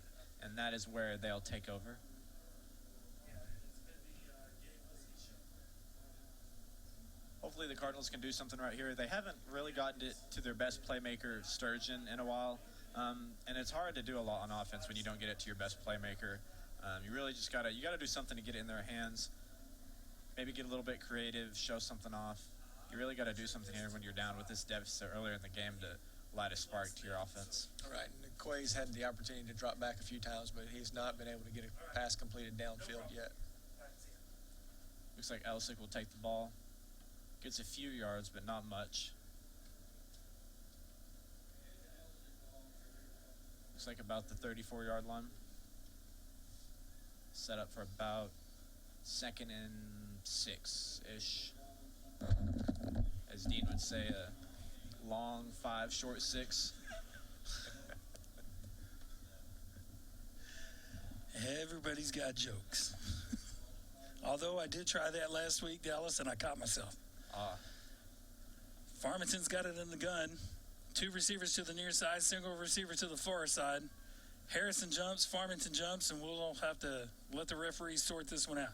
and that is where they'll take over. Hopefully the Cardinals can do something right here. They haven't really gotten it to their best playmaker, Sturgeon, in a while. And it's hard to do a lot on offense when you don't get it to your best playmaker. You really just gotta do something to get it in their hands. Maybe get a little bit creative, show something off. You really got to do something here when you're down with this deficit earlier in the game to light a spark to your offense. All right, and Quay's had the opportunity to drop back a few times, but he's not been able to get a pass completed downfield yet. Looks like Elsick will take the ball. Gets a few yards, but not much. Looks like about the 34-yard line. Set up for about 2nd and 6-ish. As Dean would say, a long 5, short 6. Everybody's got jokes. Although I did try that last week, Dallas, and I caught myself. Farmington's got it in the gun. 2 receivers to the near side, single receiver to the far side. Harrison jumps, Farmington jumps, and we'll have to let the referees sort this one out.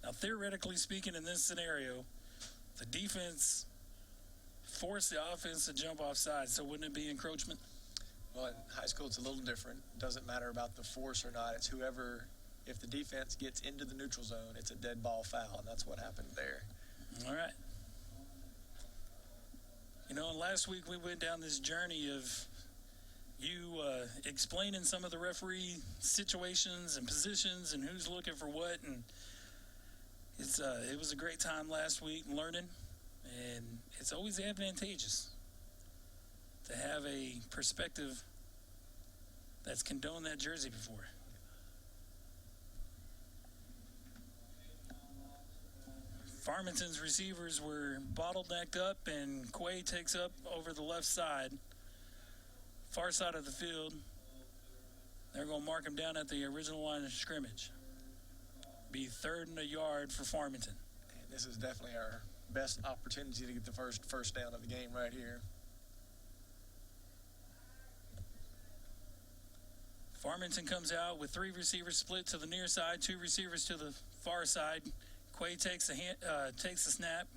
Now, theoretically speaking, in this scenario, the defense forced the offense to jump offside, so wouldn't it be encroachment? Well, in high school, it's a little different. It doesn't matter about the force or not. It's whoever, if the defense gets into the neutral zone, it's a dead ball foul, and that's what happened there. All right. You know, last week we went down this journey of you explaining some of the referee situations and positions and who's looking for what, and it was a great time last week learning, and it's always advantageous to have a perspective that's condoned that jersey before. Farmington's receivers were bottlenecked up, and Quay takes up over the left side, far side of the field. They're going to mark him down at the original line of scrimmage. Be 3rd and a yard for Farmington. And this is definitely our best opportunity to get the first down of the game right here. Farmington comes out with 3 receivers split to the near side, 2 receivers to the far side. Quay takes the snap,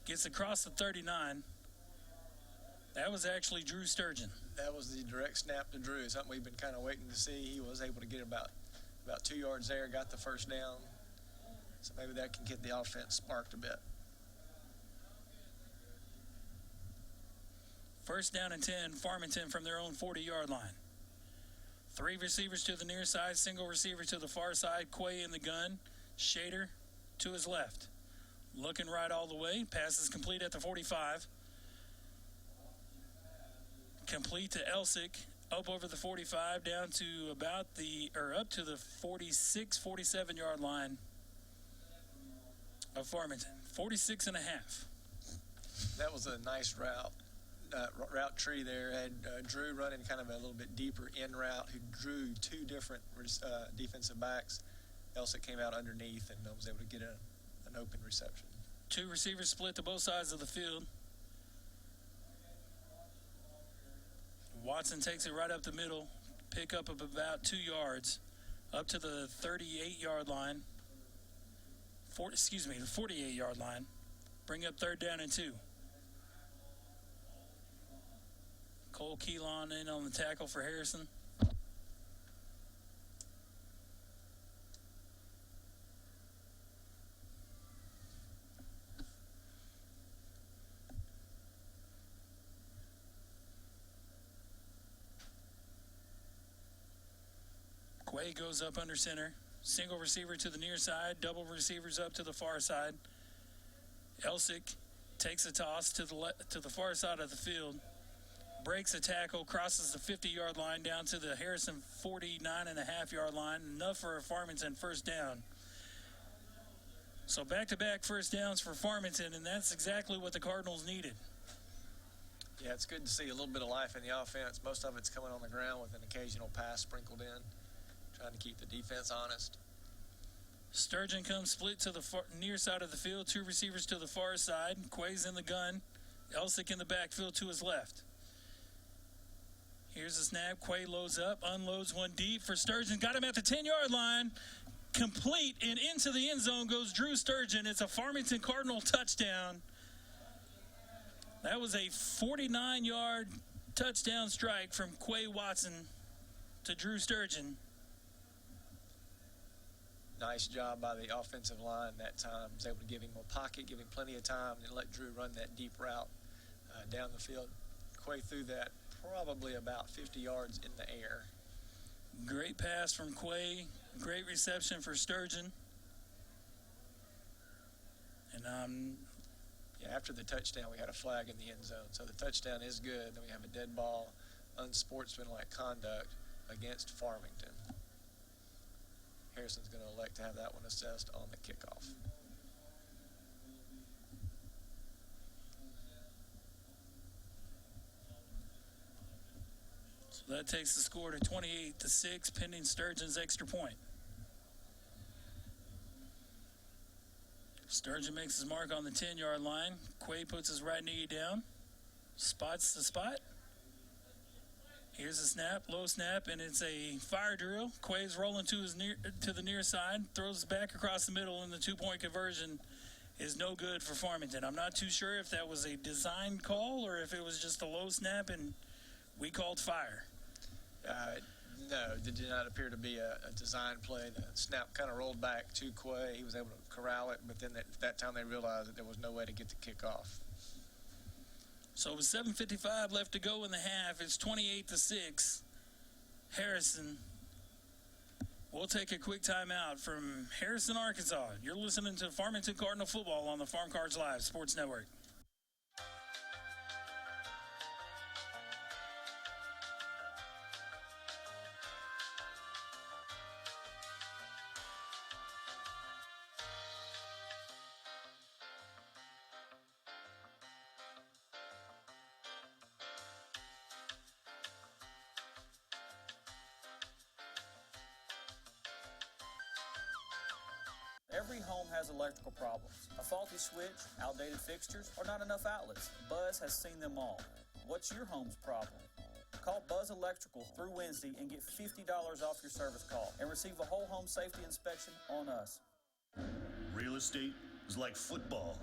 gets across the 39. That was actually Drew Sturgeon. That was the direct snap to Drew, something we've been kind of waiting to see. He was able to get about 2 yards there, got the first down. So maybe that can get the offense sparked a bit. 1st down and 10, Farmington from their own 40-yard line. 3 receivers to the near side, single receiver to the far side. Quay in the gun. Shader to his left. Looking right all the way. Pass is complete at the 45. Complete to Elsick. Up over the 45, down to up to the 46, 47-yard line of Farmington. 46 and a half. That was a nice route tree there. Had Drew running kind of a little bit deeper in route, who drew 2 different defensive backs. Elsick came out underneath and was able to get an open reception. 2 receivers split to both sides of the field. Watson takes it right up the middle, pick up of about 2 yards, up to the 38-yard line. The 48-yard line. Bring up 3rd down and 2. Cole Keelan in on the tackle for Harrison. Quay goes up under center. Single receiver to the near side. Double receivers up to the far side. Elsick takes a toss to the far side of the field. Breaks a tackle, crosses the 50-yard line down to the Harrison 49.5-yard line. Enough for a Farmington first down. So back-to-back first downs for Farmington, and that's exactly what the Cardinals needed. Yeah, it's good to see a little bit of life in the offense. Most of it's coming on the ground with an occasional pass sprinkled in, trying to keep the defense honest. Sturgeon comes split to the near side of the field. Two receivers to the far side. Quay's in the gun. Elsick in the backfield to his left. Here's a snap. Quay loads up, unloads one deep for Sturgeon. Got him at the 10-yard line. Complete, and into the end zone goes Drew Sturgeon. It's a Farmington Cardinal touchdown. That was a 49-yard touchdown strike from Quay Watson to Drew Sturgeon. Nice job by the offensive line that time. Was able to give him a pocket, give him plenty of time, and let Drew run that deep route down the field. Quay threw that probably about 50 yards in the air. Great pass from Quay. Great reception for Sturgeon. And after the touchdown, we had a flag in the end zone. So the touchdown is good. Then we have a dead ball, unsportsmanlike conduct against Farmington. Harrison's going to elect to have that one assessed on the kickoff. So that takes the score to 28-6, pending Sturgeon's extra point. Sturgeon makes his mark on the 10-yard line. Quay puts his right knee down, spots the spot. Here's a snap, low snap, and it's a fire drill. Quay's rolling to the near side, throws back across the middle, and the two-point conversion is no good for Farmington. I'm not too sure if that was a design call or if it was just a low snap and we called fire. No, it did not appear to be a design play. The snap kind of rolled back to Quay. He was able to corral it, but then at that time they realized that there was no way to get the kick off. So with 7:55 left to go in the half, it's 28-6. Harrison. We'll take a quick timeout from Harrison, Arkansas. You're listening to Farmington Cardinal football on the Farm Cards Live Sports Network. Every home has electrical problems. A faulty switch, outdated fixtures, or not enough outlets. Buzz has seen them all. What's your home's problem? Call Buzz Electrical through Wednesday and get $50 off your service call and receive a whole home safety inspection on us. Real estate is like football.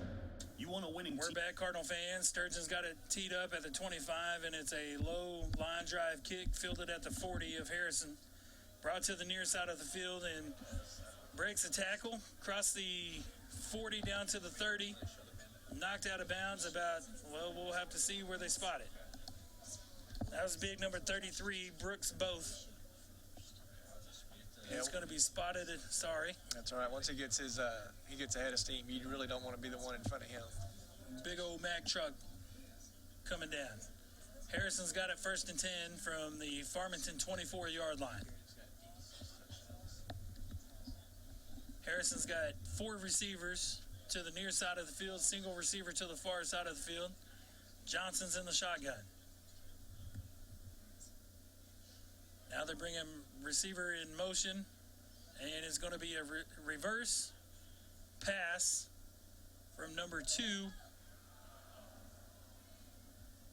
You want a winning We're team. back, Cardinal fans. Sturgeon's got it teed up at the 25, and it's a low line drive kick fielded at the 40 of Harrison. Brought to the near side of the field and breaks a tackle, across the 40 down to the 30, knocked out of bounds about, well, we'll have to see where they spot it. That was big number 33, Brooks Both. It's going to be spotted. Sorry. That's all right. Once he gets ahead of steam, you really don't want to be the one in front of him. Big old Mack truck coming down. Harrison's got it 1st and 10 from the Farmington 24-yard line. Harrison's got 4 receivers to the near side of the field, single receiver to the far side of the field. Johnson's in the shotgun. Now they're bringing receiver in motion, and it's going to be a reverse pass from number 2,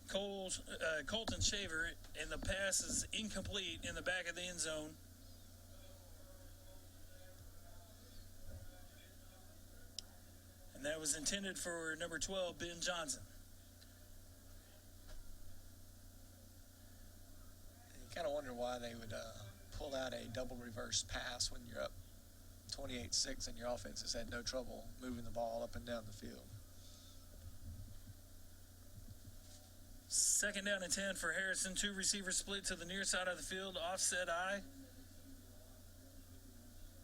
Colton Shaver, and the pass is incomplete in the back of the end zone. And that was intended for number 12, Ben Johnson. You kind of wonder why they would pull out a double reverse pass when you're up 28-6 and your offense has had no trouble moving the ball up and down the field. 2nd down and 10 for Harrison. 2 receivers split to the near side of the field. Offset eye.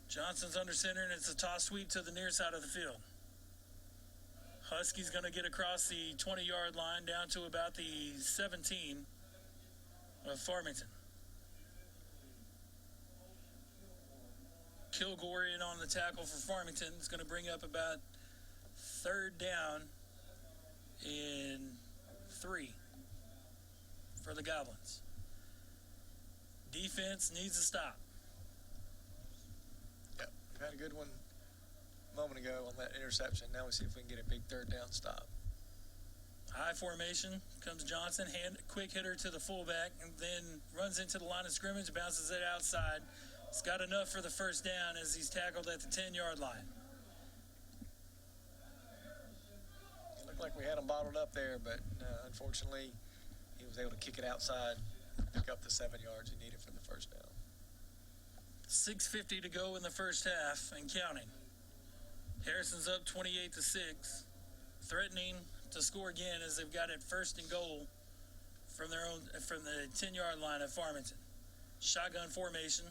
Johnson's under center, and it's a toss sweep to the near side of the field. Husky's going to get across the 20-yard line down to about the 17 of Farmington. Kilgore in on the tackle for Farmington. It's going to bring up about third down in 3 for the Goblins. Defense needs to stop. Yep, we had a good one a moment ago on that interception. Now we see if we can get a big third down stop. High formation, comes Johnson, quick hitter to the fullback, and then runs into the line of scrimmage, bounces it outside. He's got enough for the first down as he's tackled at the 10-yard line. It looked like we had him bottled up there, but unfortunately, he was able to kick it outside, pick up the 7 yards he needed for the first down. 6:50 to go in the first half and counting. Harrison's up 28-6, threatening to score again as they've got it first and goal from the 10-yard line at Farmington. Shotgun formation.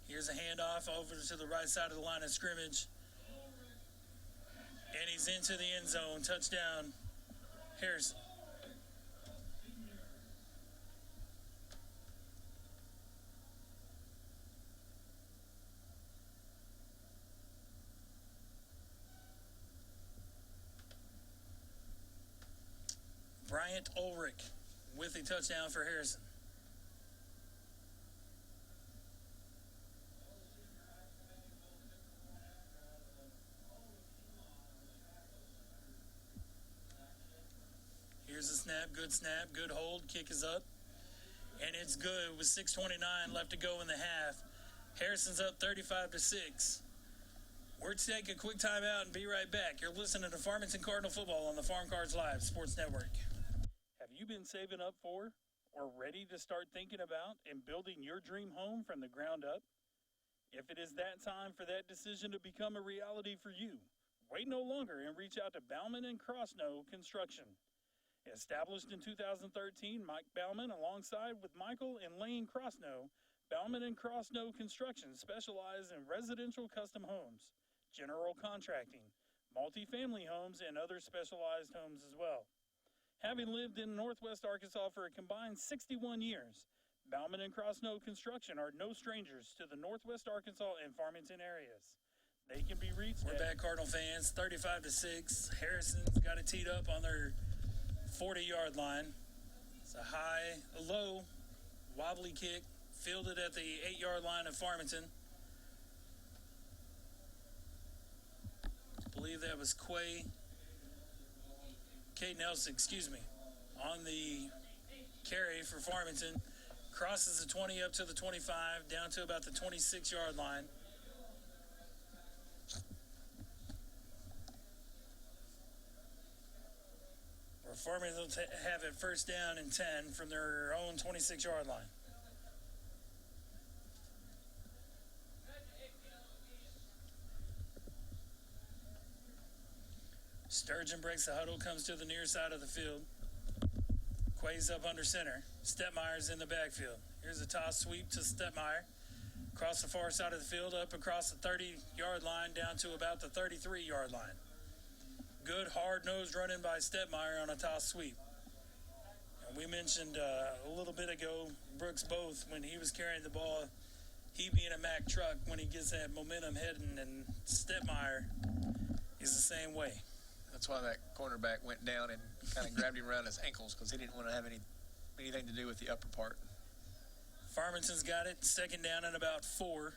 Here's a handoff over to the right side of the line of scrimmage. And he's into the end zone. Touchdown, Harrison. Bryant Ulrich with a touchdown for Harrison. Here's a snap, good hold, kick is up, and it's good with 6:29 left to go in the half. Harrison's up 35-6. We're to take a quick time out and be right back. You're listening to Farmington Cardinal Football on the Farm Cards Live Sports Network. Have you been saving up for or ready to start thinking about and building your dream home from the ground up? If it is that time for that decision to become a reality for you, wait no longer and reach out to Bauman and Crossnow Construction. Established in 2013, Mike Bauman, alongside with Michael and Lane Crossnow, Bauman and Crossnow Construction specialize in residential custom homes, general contracting, multifamily homes, and other specialized homes as well. Having lived in Northwest Arkansas for a combined 61 years, Bauman and Crossnow Construction are no strangers to the Northwest Arkansas and Farmington areas. They can be reached. We're back, Cardinal fans. 35-6. Harrison's got it teed up on their 40-yard line. It's a low, wobbly kick, fielded at the 8-yard line of Farmington. I believe that was Kate Nelson, on the carry for Farmington. Crosses the 20 up to the 25, down to about the 26-yard line. Farmington will have it first down and 10 from their own 26-yard line. Sturgeon breaks the huddle, comes to the near side of the field. Quay's up under center. Stepmeyer's in the backfield. Here's a toss sweep to Stepmeyer. Across the far side of the field, up across the 30-yard line, down to about the 33-yard line. Good hard-nosed running by Stepmeyer on a toss sweep. And we mentioned a little bit ago, Brooks Both, when he was carrying the ball, he being a Mack truck, when he gets that momentum heading, and Stepmeyer is the same way. That's why that cornerback went down and kind of grabbed him around his ankles, because he didn't want to have anything to do with the upper part. Farmington's got it, second down and about 4.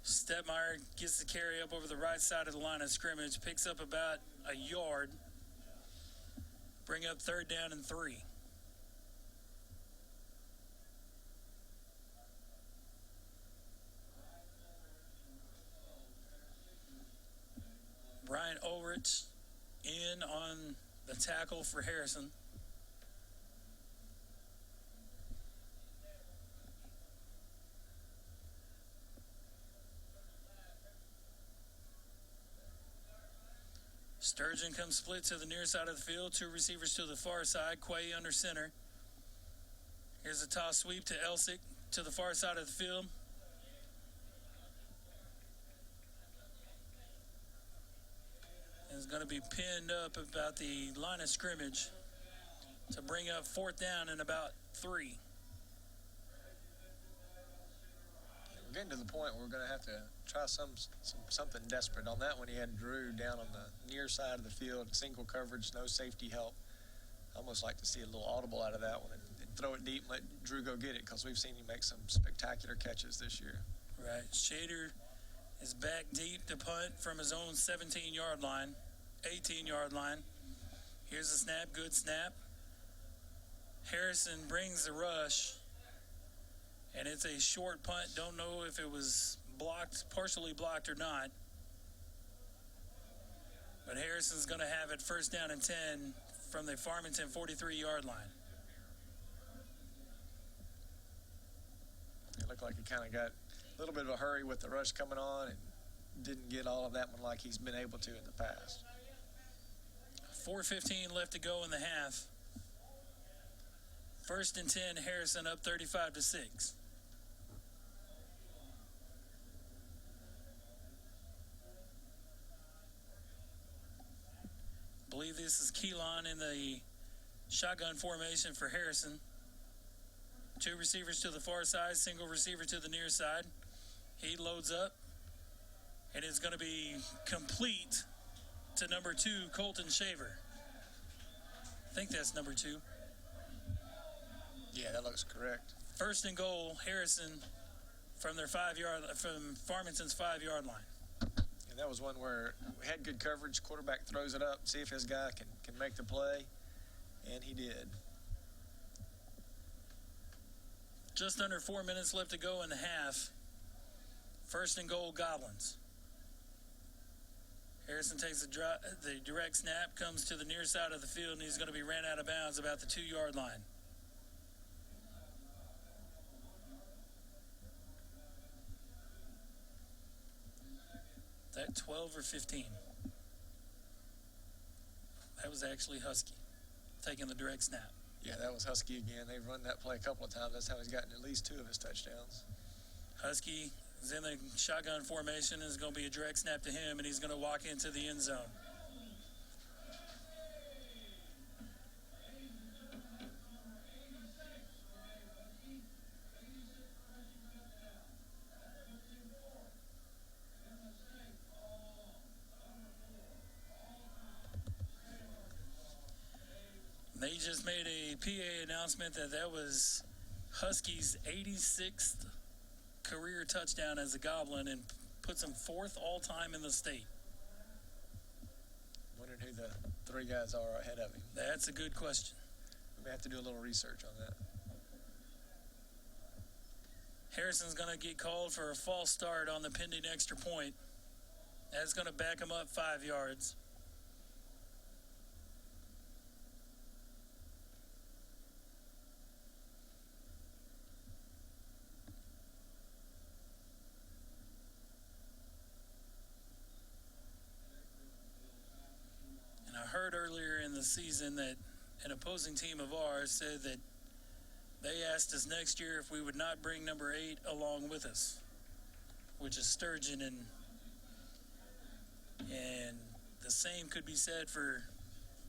Stepmeyer gets the carry up over the right side of the line of scrimmage, picks up about a yard, bring up third down and 3. Brian Ulrich in on the tackle for Harrison. Sturgeon comes split to the near side of the field. 2 receivers to the far side. Quay under center. Here's a toss sweep to Elsick to the far side of the field. Is going to be pinned up about the line of scrimmage to bring up 4th down and about 3. We're getting to the point where we're going to have to try something desperate. On that one, he had Drew down on the near side of the field, single coverage, no safety help. I almost like to see a little audible out of that one and throw it deep and let Drew go get it, because we've seen him make some spectacular catches this year. Right. Shader is back deep to punt from his own 17-yard line, 18-yard line. Here's a snap, good snap. Harrison brings the rush, and it's a short punt. Don't know if it was blocked, partially blocked or not. But Harrison's going to have it 1st down and 10 from the Farmington 43-yard line. It looked like he kind of got a little bit of a hurry with the rush coming on and didn't get all of that one like he's been able to in the past. 4:15 left to go in the half. 1st and 10, Harrison up 35-6. Believe this is Keelan in the shotgun formation for Harrison. 2 receivers to the far side, single receiver to the near side. He loads up, and it's going to be complete to number 2, Colton Shaver. I think that's number 2. Yeah, that looks correct. 1st and goal, Harrison from Farmington's 5-yard line. And that was one where we had good coverage. Quarterback throws it up, see if his guy can make the play, and he did. Just under 4 minutes left to go in the half. 1st and goal, Goblins. Harrison takes the direct snap, comes to the near side of the field, and he's going to be ran out of bounds about the 2-yard line. Is that 12 or 15? That was actually Husky taking the direct snap. Yeah, that was Husky again. They've run that play a couple of times. That's how he's gotten at least 2 of his touchdowns. Husky is in the shotgun formation. It's going to be a direct snap to him, and he's going to walk into the end zone. They just made a PA announcement that was Husky's 86th career touchdown as a Goblin and puts him 4th all-time in the state. Wondering who the 3 guys are ahead of him. That's a good question. We may have to do a little research on that. Harrison's going to get called for a false start on the pending extra point. That's going to back him up 5 yards. Heard earlier in the season that an opposing team of ours said that they asked us next year if we would not bring number 8 along with us, which is Sturgeon, and the same could be said for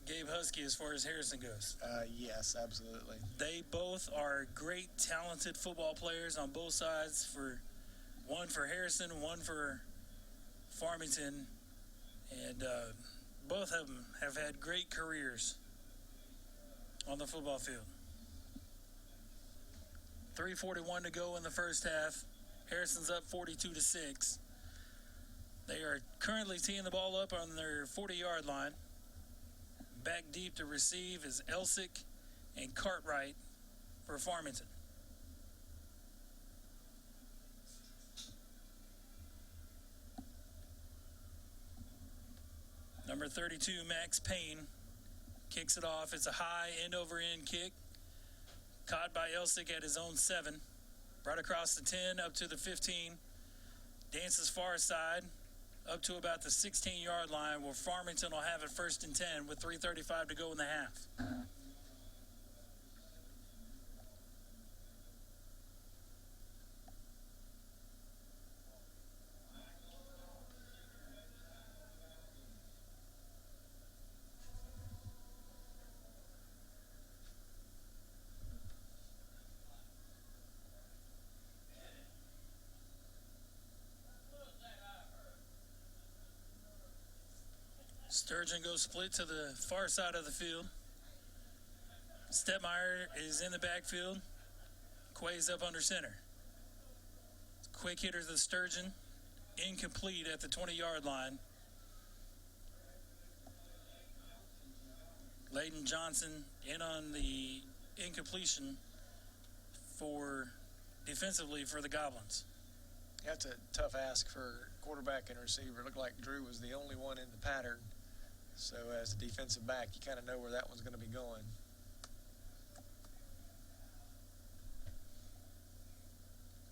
Gabe Husky as far as Harrison goes. Yes, absolutely. They both are great, talented football players on both sides. One for Harrison, one for Farmington, and both of them have had great careers on the football field. 3:41 to go in the first half. Harrison's up 42-6. They are currently teeing the ball up on their 40-yard line. Back deep to receive is Elsick and Cartwright for Farmington. Number 32, Max Payne, kicks it off. It's a high end-over-end kick. Caught by Elsick at his own 7. Right across the 10, up to the 15. Dances far side, up to about the 16-yard line, where Farmington will have it 1st and 10 with 3:35 to go in the half. Sturgeon goes split to the far side of the field. Stepmeyer is in the backfield. Quay's up under center. Quick hitter to Sturgeon. Incomplete at the 20-yard line. Layden Johnson in on the incompletion defensively for the Goblins. That's a tough ask for quarterback and receiver. It looked like Drew was the only one in the pattern. So as a defensive back, you kind of know where that one's going to be going.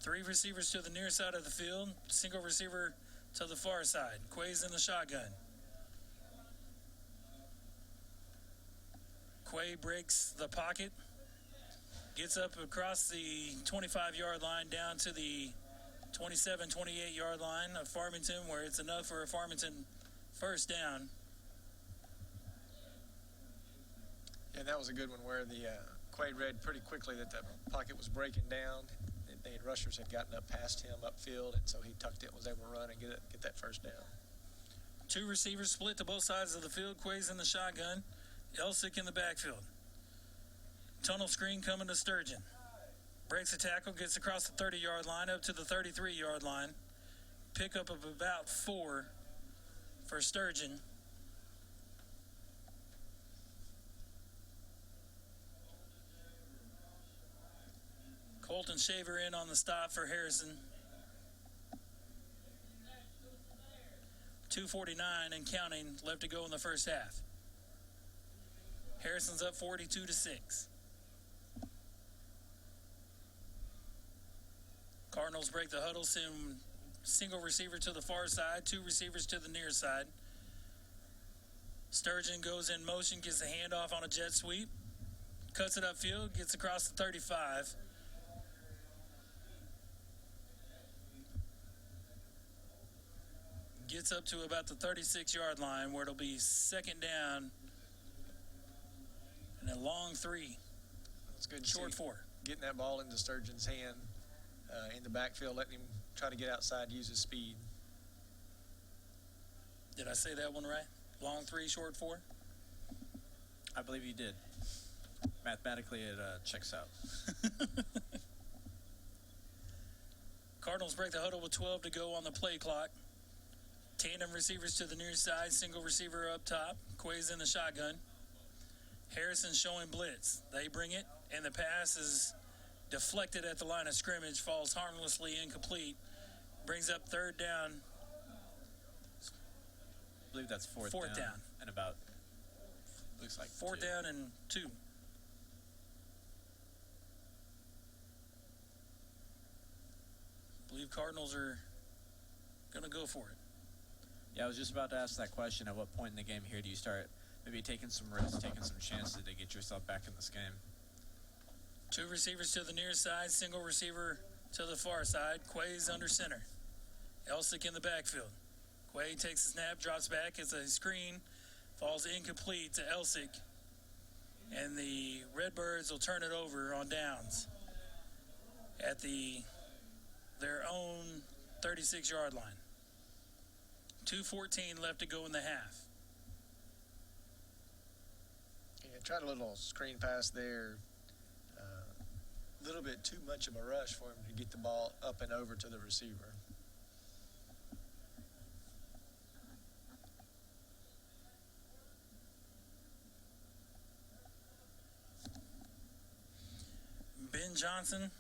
Three receivers to the near side of the field. Single receiver to the far side. Quay's in the shotgun. Quay breaks the pocket. Gets up across the 25-yard line down to the 27, 28-yard line of Farmington, where it's enough for a Farmington first down. And that was a good one where the Quaid read pretty quickly that the pocket was breaking down. The rushers had gotten up past him upfield, and so he tucked it, was able to run and get that first down. Two receivers split to both sides of the field. Quay's in the shotgun. Elsick in the backfield. Tunnel screen coming to Sturgeon. Breaks a tackle, gets across the 30-yard line up to the 33-yard line. Pickup of about 4 for Sturgeon. Colton Shaver in on the stop for Harrison. 2:49 and counting left to go in the first half. Harrison's up 42-6. Cardinals break the huddle, send single receiver to the far side, two receivers to the near side. Sturgeon goes in motion, gets a handoff on a jet sweep, cuts it upfield, gets across the 35. Gets up to about the 36-yard line where it'll be second down and a long 3. That's good. Short 4. Getting that ball into Sturgeon's hand in the backfield, letting him try to get outside, use his speed. Did I say that one right? Long 3, short 4? I believe you did. Mathematically, it checks out. Cardinals break the huddle with 12 to go on the play clock. Tandem receivers to the near side, single receiver up top. Quay's in the shotgun. Harrison showing blitz. They bring it, and the pass is deflected at the line of scrimmage, falls harmlessly incomplete. Brings up third down. I believe that's fourth down. And about, looks like fourth 2. down and 2. I believe Cardinals are going to go for it. Yeah, I was just about to ask that question. At what point in the game here do you start maybe taking some risks, taking some chances to get yourself back in this game? Two receivers to the near side, single receiver to the far side. Quay's under center. Elsick in the backfield. Quay takes a snap, drops back. It's a screen, falls incomplete to Elsick. And the Redbirds will turn it over on downs at their own 36-yard line. 2:14 left to go in the half. Yeah, tried a little screen pass there. A little bit too much of a rush for him to get the ball up and over to the receiver. Ben Johnson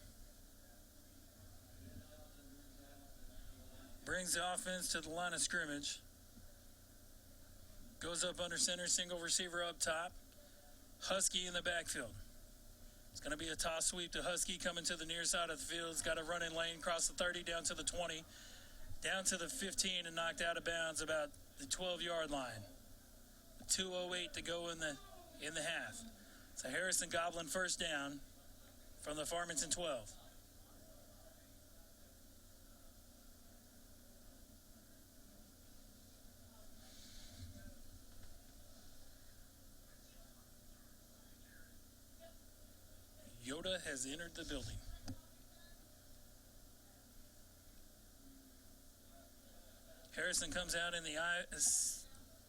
brings the offense to the line of scrimmage. Goes up under center, single receiver up top. Husky in the backfield. It's going to be a toss sweep to Husky coming to the near side of the field. He's got a running lane, cross the 30, down to the 20, down to the 15, and knocked out of bounds about the 12-yard line. 2:08 to go in the half. So Harrison Goblin first down from the Farmington 12. Yoda has entered the building. Harrison comes out in the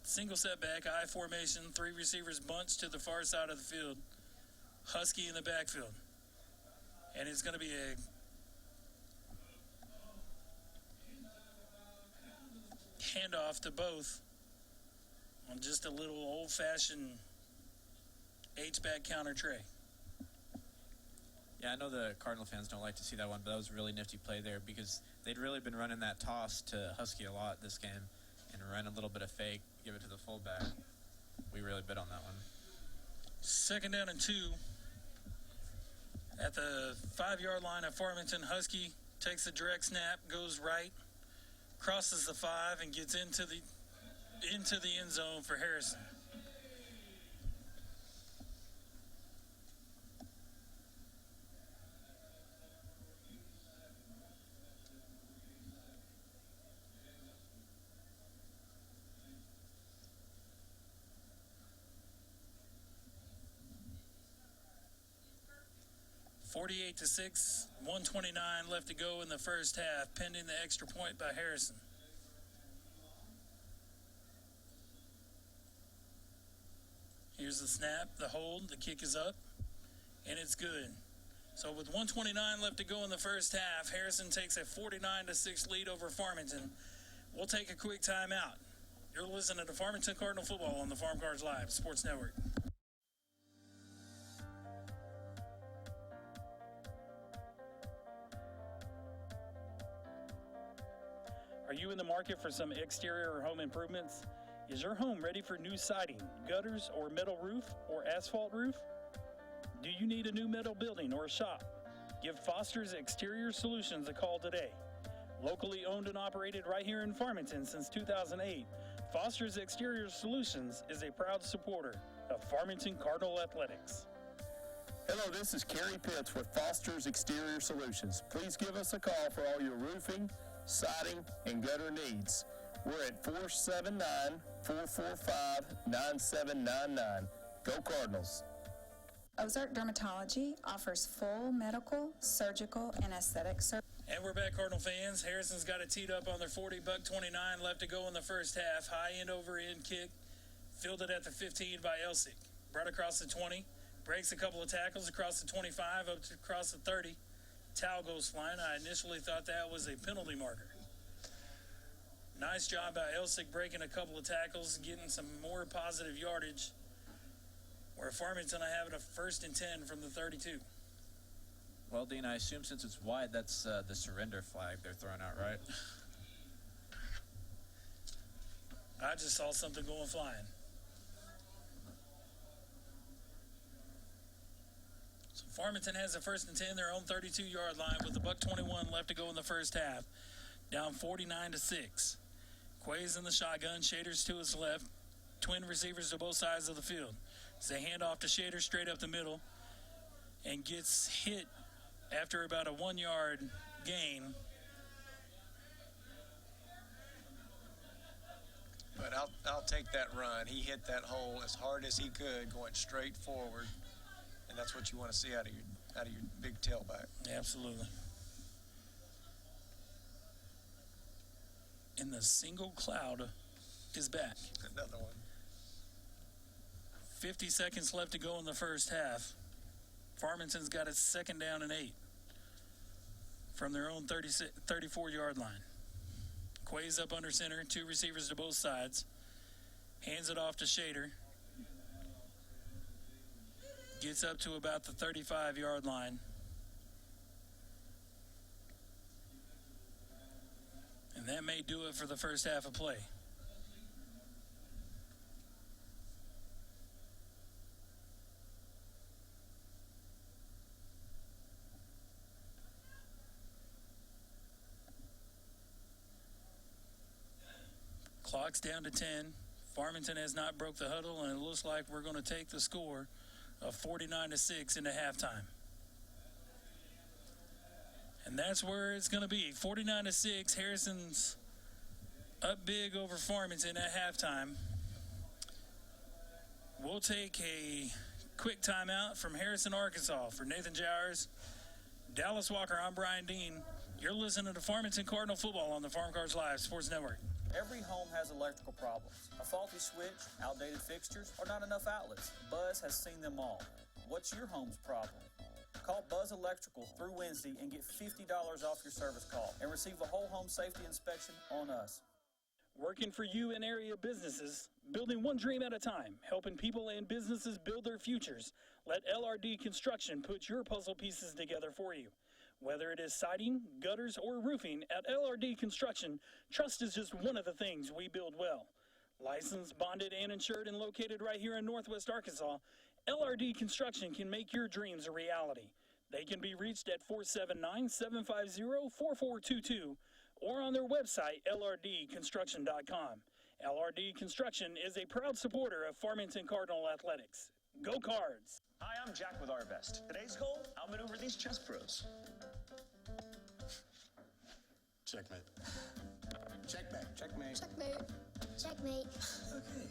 single setback, I formation, 3 receivers bunched to the far side of the field. Husky in the backfield. And it's going to be a handoff to both on just a little old-fashioned H-back counter tray. Yeah, I know the Cardinal fans don't like to see that one, but that was a really nifty play there because they'd really been running that toss to Husky a lot this game and run a little bit of fake, give it to the fullback. We really bit on that one. 2nd down and 2. At the 5-yard line of Farmington, Husky takes a direct snap, goes right, crosses the 5, and gets into the end zone for Harrison. (48-6), 1:29 left to go in the first half, pending the extra point by Harrison. Here's the snap, the hold, the kick is up, and it's good. So with 1:29 left to go in the first half, Harrison takes a 49-6 lead over Farmington. We'll take a quick timeout. You're listening to Farmington Cardinal Football on the Farm Cards Live Sports Network. Are you in the market for some exterior or home improvements? Is your home ready for new siding, gutters, or metal roof, or asphalt roof? Do you need a new metal building or a shop? Give Foster's Exterior Solutions a call today. Locally owned and operated right here in Farmington since 2008, Foster's Exterior Solutions is a proud supporter of Farmington Cardinal Athletics. Hello, this is Kerry Pitts with Foster's Exterior Solutions. Please give us a call for all your roofing, siding, and gutter needs. We're at 479-445-9799. Go Cardinals. Ozark Dermatology offers full medical, surgical, and aesthetic services. And we're back, Cardinal fans. Harrison's got it teed up on their 40, $1.29 left to go in the first half. High end over end kick, fielded at the 15 by Elsick. Brought across the 20, breaks a couple of tackles across the 25, up to across the 30. Towel goes flying. I initially thought that was a penalty marker. Nice job by Elsick breaking a couple of tackles, getting some more positive yardage. Where Farmington, I have it a 1st and 10 from the 32. Well, Dean, I assume since it's wide, that's the surrender flag they're throwing out, right? I just saw something going flying. So Farmington has a 1st and 10, their own 32-yard line with the $1.21 left to go in the first half. Down 49-6. Quay's in the shotgun, Shader's to his left. Twin receivers to both sides of the field. As they hand off to Shader straight up the middle and gets hit after about a 1-yard gain. But I'll take that run. He hit that hole as hard as he could, going straight forward, and that's what you want to see out of your big tailback. Absolutely. And the single cloud is back. Another one. 50 seconds left to go in the first half. Farmington's got a 2nd down and 8 from their own 34-yard line. Quay's up under center, 2 receivers to both sides. Hands it off to Shader. Gets up to about the 35-yard line. And that may do it for the first half of play. Clock's down to 10. Farmington has not broke the huddle, and it looks like we're going to take the score of 49-6 into halftime. And that's where it's going to be. 49-6. Harrison's up big over Farmington at halftime. We'll take a quick timeout from Harrison, Arkansas. For Nathan Jowers, Dallas Walker, I'm Brian Dean. You're listening to Farmington Cardinal Football on the Farm Cards Live Sports Network. Every home has electrical problems. A faulty switch, outdated fixtures, or not enough outlets. Buzz has seen them all. What's your home's problem? Call Buzz Electrical through Wednesday and get $50 off your service call and receive a whole home safety inspection on us. Working for you in area businesses, building one dream at a time, helping people and businesses build their futures. Let LRD Construction put your puzzle pieces together for you. Whether it is siding, gutters, or roofing, at LRD Construction, trust is just one of the things we build well. Licensed, bonded, and insured and located right here in Northwest Arkansas, LRD Construction can make your dreams a reality. They can be reached at 479-750-4422 or on their website, lrdconstruction.com. LRD Construction is a proud supporter of Farmington Cardinal Athletics. Go Cards! Hi, I'm Jack with Arvest. Today's goal, outmaneuver these chess pros. Checkmate. Checkmate. Checkmate. Checkmate. Checkmate. Okay.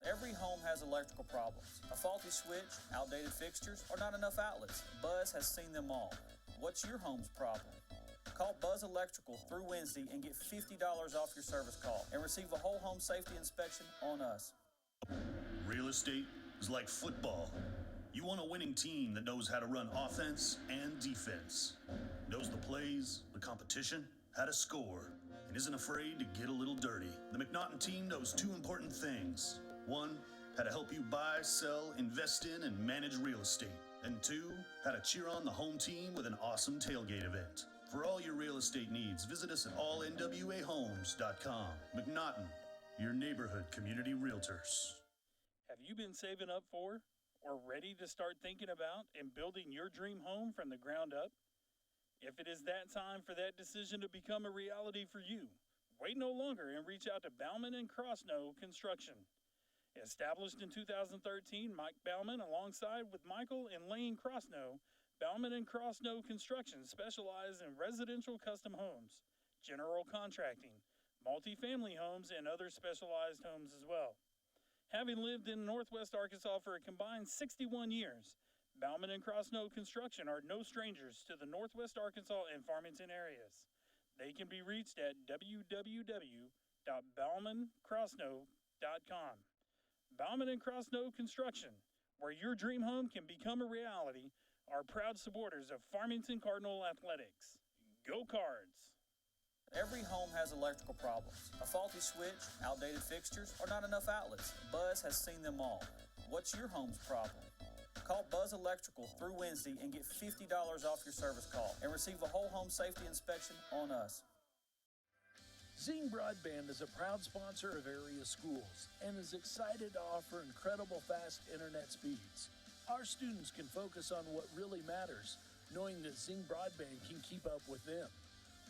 Every home has electrical problems. A faulty switch, outdated fixtures, or not enough outlets. Buzz has seen them all. What's your home's problem? Call Buzz Electrical through Wednesday and get $50 off your service call and receive a whole home safety inspection on us. Real estate is like football. You want a winning team that knows how to run offense and defense, knows the plays, the competition, how to score, and isn't afraid to get a little dirty. The McNaughton team knows two important things. One, how to help you buy, sell, invest in, and manage real estate. And two, how to cheer on the home team with an awesome tailgate event. For all your real estate needs, visit us at allnwahomes.com. McNaughton, your neighborhood community realtors. Have you been saving up for or ready to start thinking about and building your dream home from the ground up? If it is that time for that decision to become a reality for you, wait no longer and reach out to Bauman & Crosno Construction. Established in 2013, Mike Bauman, alongside with Michael and Lane Crosno, Bauman & Crosno Construction specialize in residential custom homes, general contracting, multifamily homes, and other specialized homes as well. Having lived in Northwest Arkansas for a combined 61 years, Bauman & Crosno Construction are no strangers to the Northwest Arkansas and Farmington areas. They can be reached at www.baumancrosno.com. Bauman & Crosno Construction, where your dream home can become a reality, are proud supporters of Farmington Cardinal Athletics. Go Cards! Every home has electrical problems. A faulty switch, outdated fixtures, or not enough outlets. Buzz has seen them all. What's your home's problem? Call Buzz Electrical through Wednesday and get $50 off your service call and receive a whole home safety inspection on us. Zing Broadband is a proud sponsor of area schools and is excited to offer incredible fast internet speeds. Our students can focus on what really matters, knowing that Zing Broadband can keep up with them.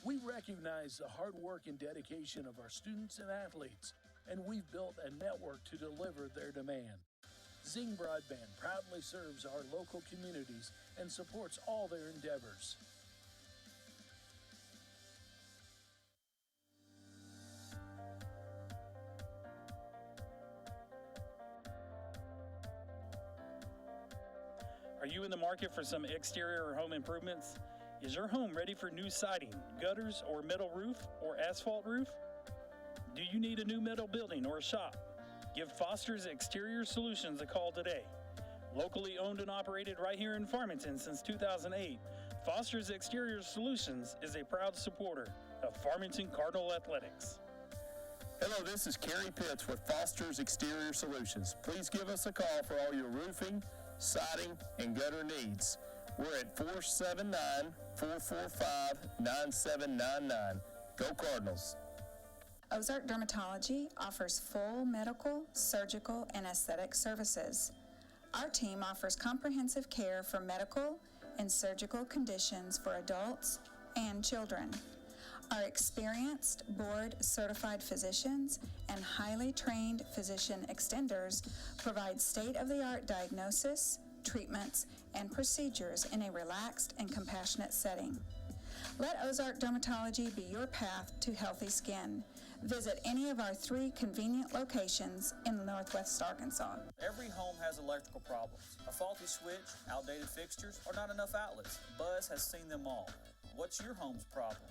We recognize the hard work and dedication of our students and athletes, and we've built a network to deliver their demand. Zing Broadband proudly serves our local communities and supports all their endeavors. Are you in the market for some exterior or home improvements? Is your home ready for new siding, gutters, or metal roof, or asphalt roof? Do you need a new metal building or a shop? Give Foster's Exterior Solutions a call today. Locally owned and operated right here in Farmington since 2008, Foster's Exterior Solutions is a proud supporter of Farmington Cardinal Athletics. Hello, this is Kerry Pitts with Foster's Exterior Solutions. Please give us a call for all your roofing, siding, and gutter needs. We're at 479-445-9799. Go Cardinals. Ozark Dermatology offers full medical, surgical, and aesthetic services. Our team offers comprehensive care for medical and surgical conditions for adults and children. Our experienced, board-certified physicians and highly trained physician extenders provide state-of-the-art diagnosis, treatments, and procedures in a relaxed and compassionate setting. Let Ozark Dermatology be your path to healthy skin. Visit any of our 3 convenient locations in Northwest Arkansas. Every home has electrical problems. A faulty switch, outdated fixtures, or not enough outlets. Buzz has seen them all. What's your home's problem?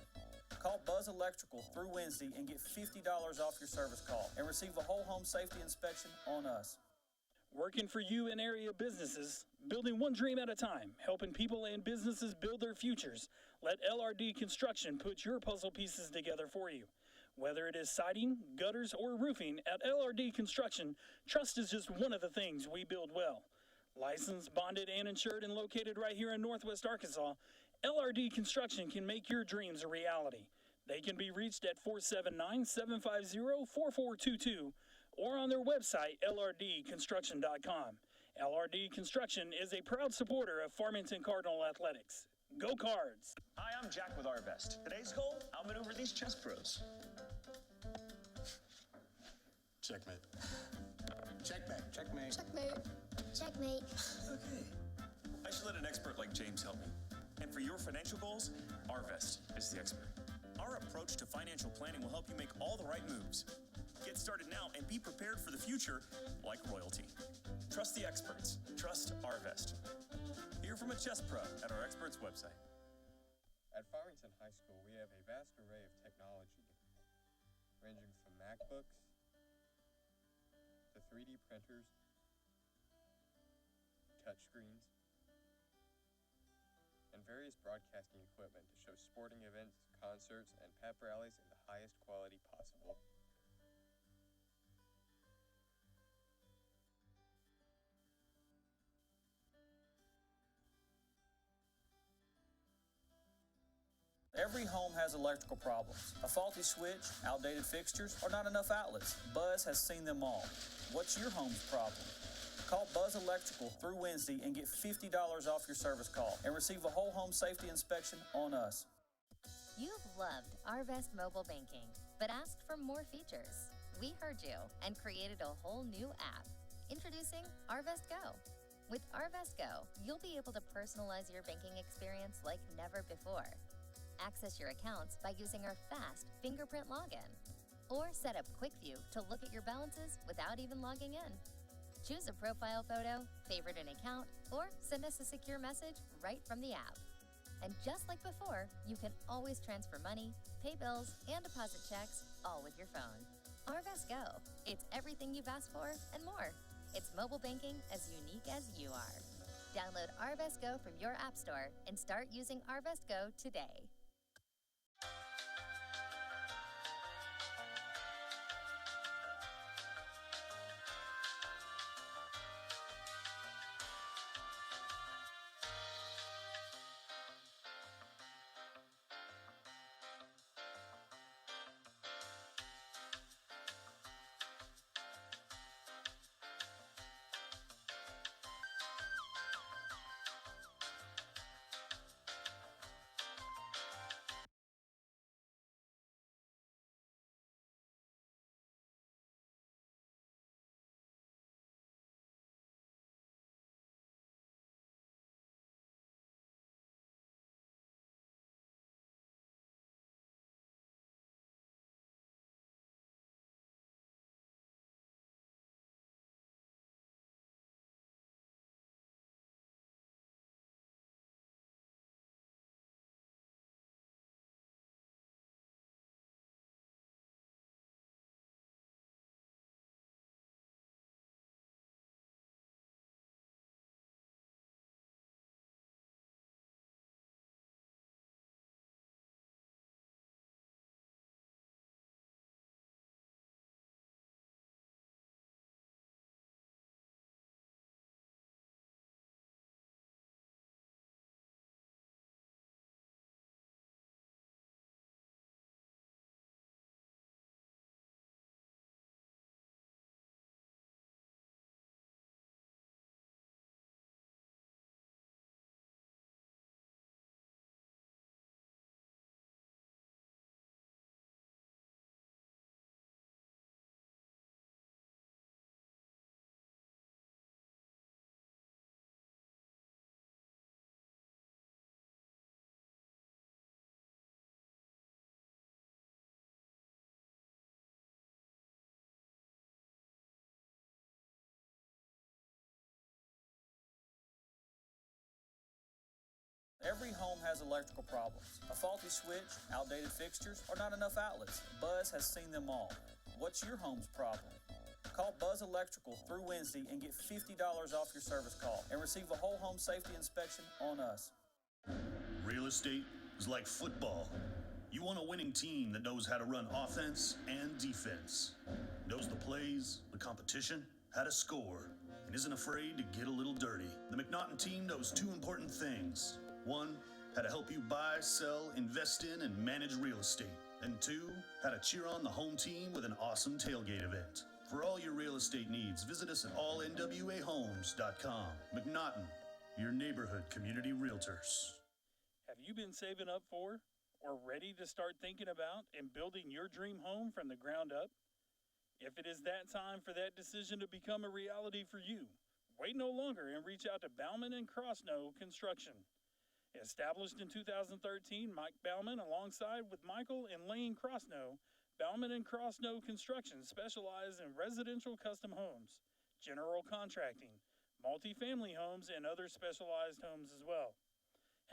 Call Buzz Electrical through Wednesday and get $50 off your service call and receive a whole home safety inspection on us. Working for you and area businesses, building one dream at a time, helping people and businesses build their futures. Let LRD Construction put your puzzle pieces together for you. Whether it is siding, gutters, or roofing, at LRD Construction, trust is just one of the things we build well. Licensed, bonded, and insured and located right here in Northwest Arkansas, LRD Construction can make your dreams a reality. They can be reached at 479-750-4422 or on their website, ldconstruction.com. LRD Construction is a proud supporter of Farmington Cardinal Athletics. Go Cards! Hi, I'm Jack with Arvest. Today's goal, outmaneuver these chess pros. Checkmate. Checkmate. Checkmate. Checkmate. Checkmate. Okay. I should let an expert like James help me. And for your financial goals, Arvest is the expert. Our approach to financial planning will help you make all the right moves. Get started now and be prepared for the future like royalty. Trust the experts. Trust Arvest. Hear from a chess pro at our experts website. At Farmington High School, we have a vast array of technology, ranging from MacBooks to 3D printers, touchscreens, and various broadcasting equipment to show sporting events, concerts, and pep rallies in the highest quality possible. Every home has electrical problems. A faulty switch, outdated fixtures, or not enough outlets. Buzz has seen them all. What's your home's problem? Call Buzz Electrical through Wednesday and get $50 off your service call and receive a whole home safety inspection on us. You've loved Arvest mobile banking, but asked for more features. We heard you and created a whole new app. Introducing Arvest Go. With Arvest Go, you'll be able to personalize your banking experience like never before. Access your accounts by using our fast fingerprint login. Or set up Quick View to look at your balances without even logging in. Choose a profile photo, favorite an account, or send us a secure message right from the app. And just like before, you can always transfer money, pay bills, and deposit checks, all with your phone. Arvest Go. It's everything you've asked for and more. It's mobile banking as unique as you are. Download Arvest Go from your app store and start using Arvest Go today. Every home has electrical problems. A faulty switch, outdated fixtures, or not enough outlets. Buzz has seen them all. What's your home's problem? Call Buzz Electrical through Wednesday and get $50 off your service call and receive a whole home safety inspection on us. Real estate is like football. You want a winning team that knows how to run offense and defense, knows the plays, the competition, how to score, and isn't afraid to get a little dirty. The McNaughton team knows two important things. One, how to help you buy, sell, invest in, and manage real estate. And two, how to cheer on the home team with an awesome tailgate event. For all your real estate needs, visit us at allnwahomes.com. McNaughton, your neighborhood community realtors. Have you been saving up for or ready to start thinking about and building your dream home from the ground up? If it is that time for that decision to become a reality for you, wait no longer and reach out to Bauman and Crossnow Construction. Established in 2013, Mike Bauman, alongside with Michael and Lane Crossnow, Bauman and Crossnoe Construction specialize in residential custom homes, general contracting, multifamily homes, and other specialized homes as well.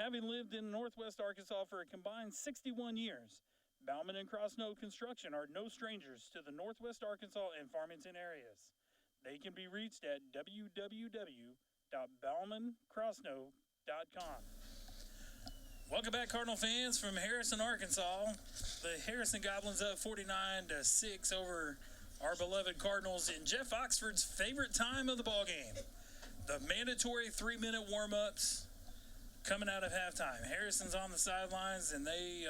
Having lived in Northwest Arkansas for a combined 61 years, Bauman and Crossnoe Construction are no strangers to the Northwest Arkansas and Farmington areas. They can be reached at www.baumancrossnoe.com. Welcome back, Cardinal fans, from Harrison, Arkansas. The Harrison Goblins up 49-6 over our beloved Cardinals in Jeff Oxford's favorite time of the ball game, the mandatory 3-minute warm-ups coming out of halftime. Harrison's on the sidelines, and they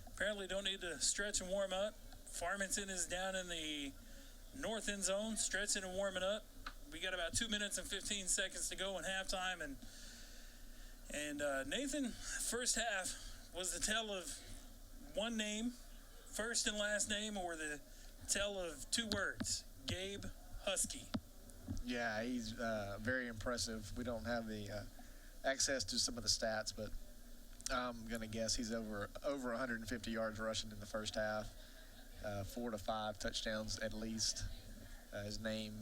apparently don't need to stretch and warm up. Farmington is down in the north end zone, stretching and warming up. We got about 2 minutes and 15 seconds to go in halftime, and Nathan, first half was the tell of one name, first and last name, or the tell of two words, Gabe Husky. Yeah, he's very impressive. We don't have the access to some of the stats, but I'm going to guess he's over 150 yards rushing in the first half, 4 to 5 touchdowns at least. His name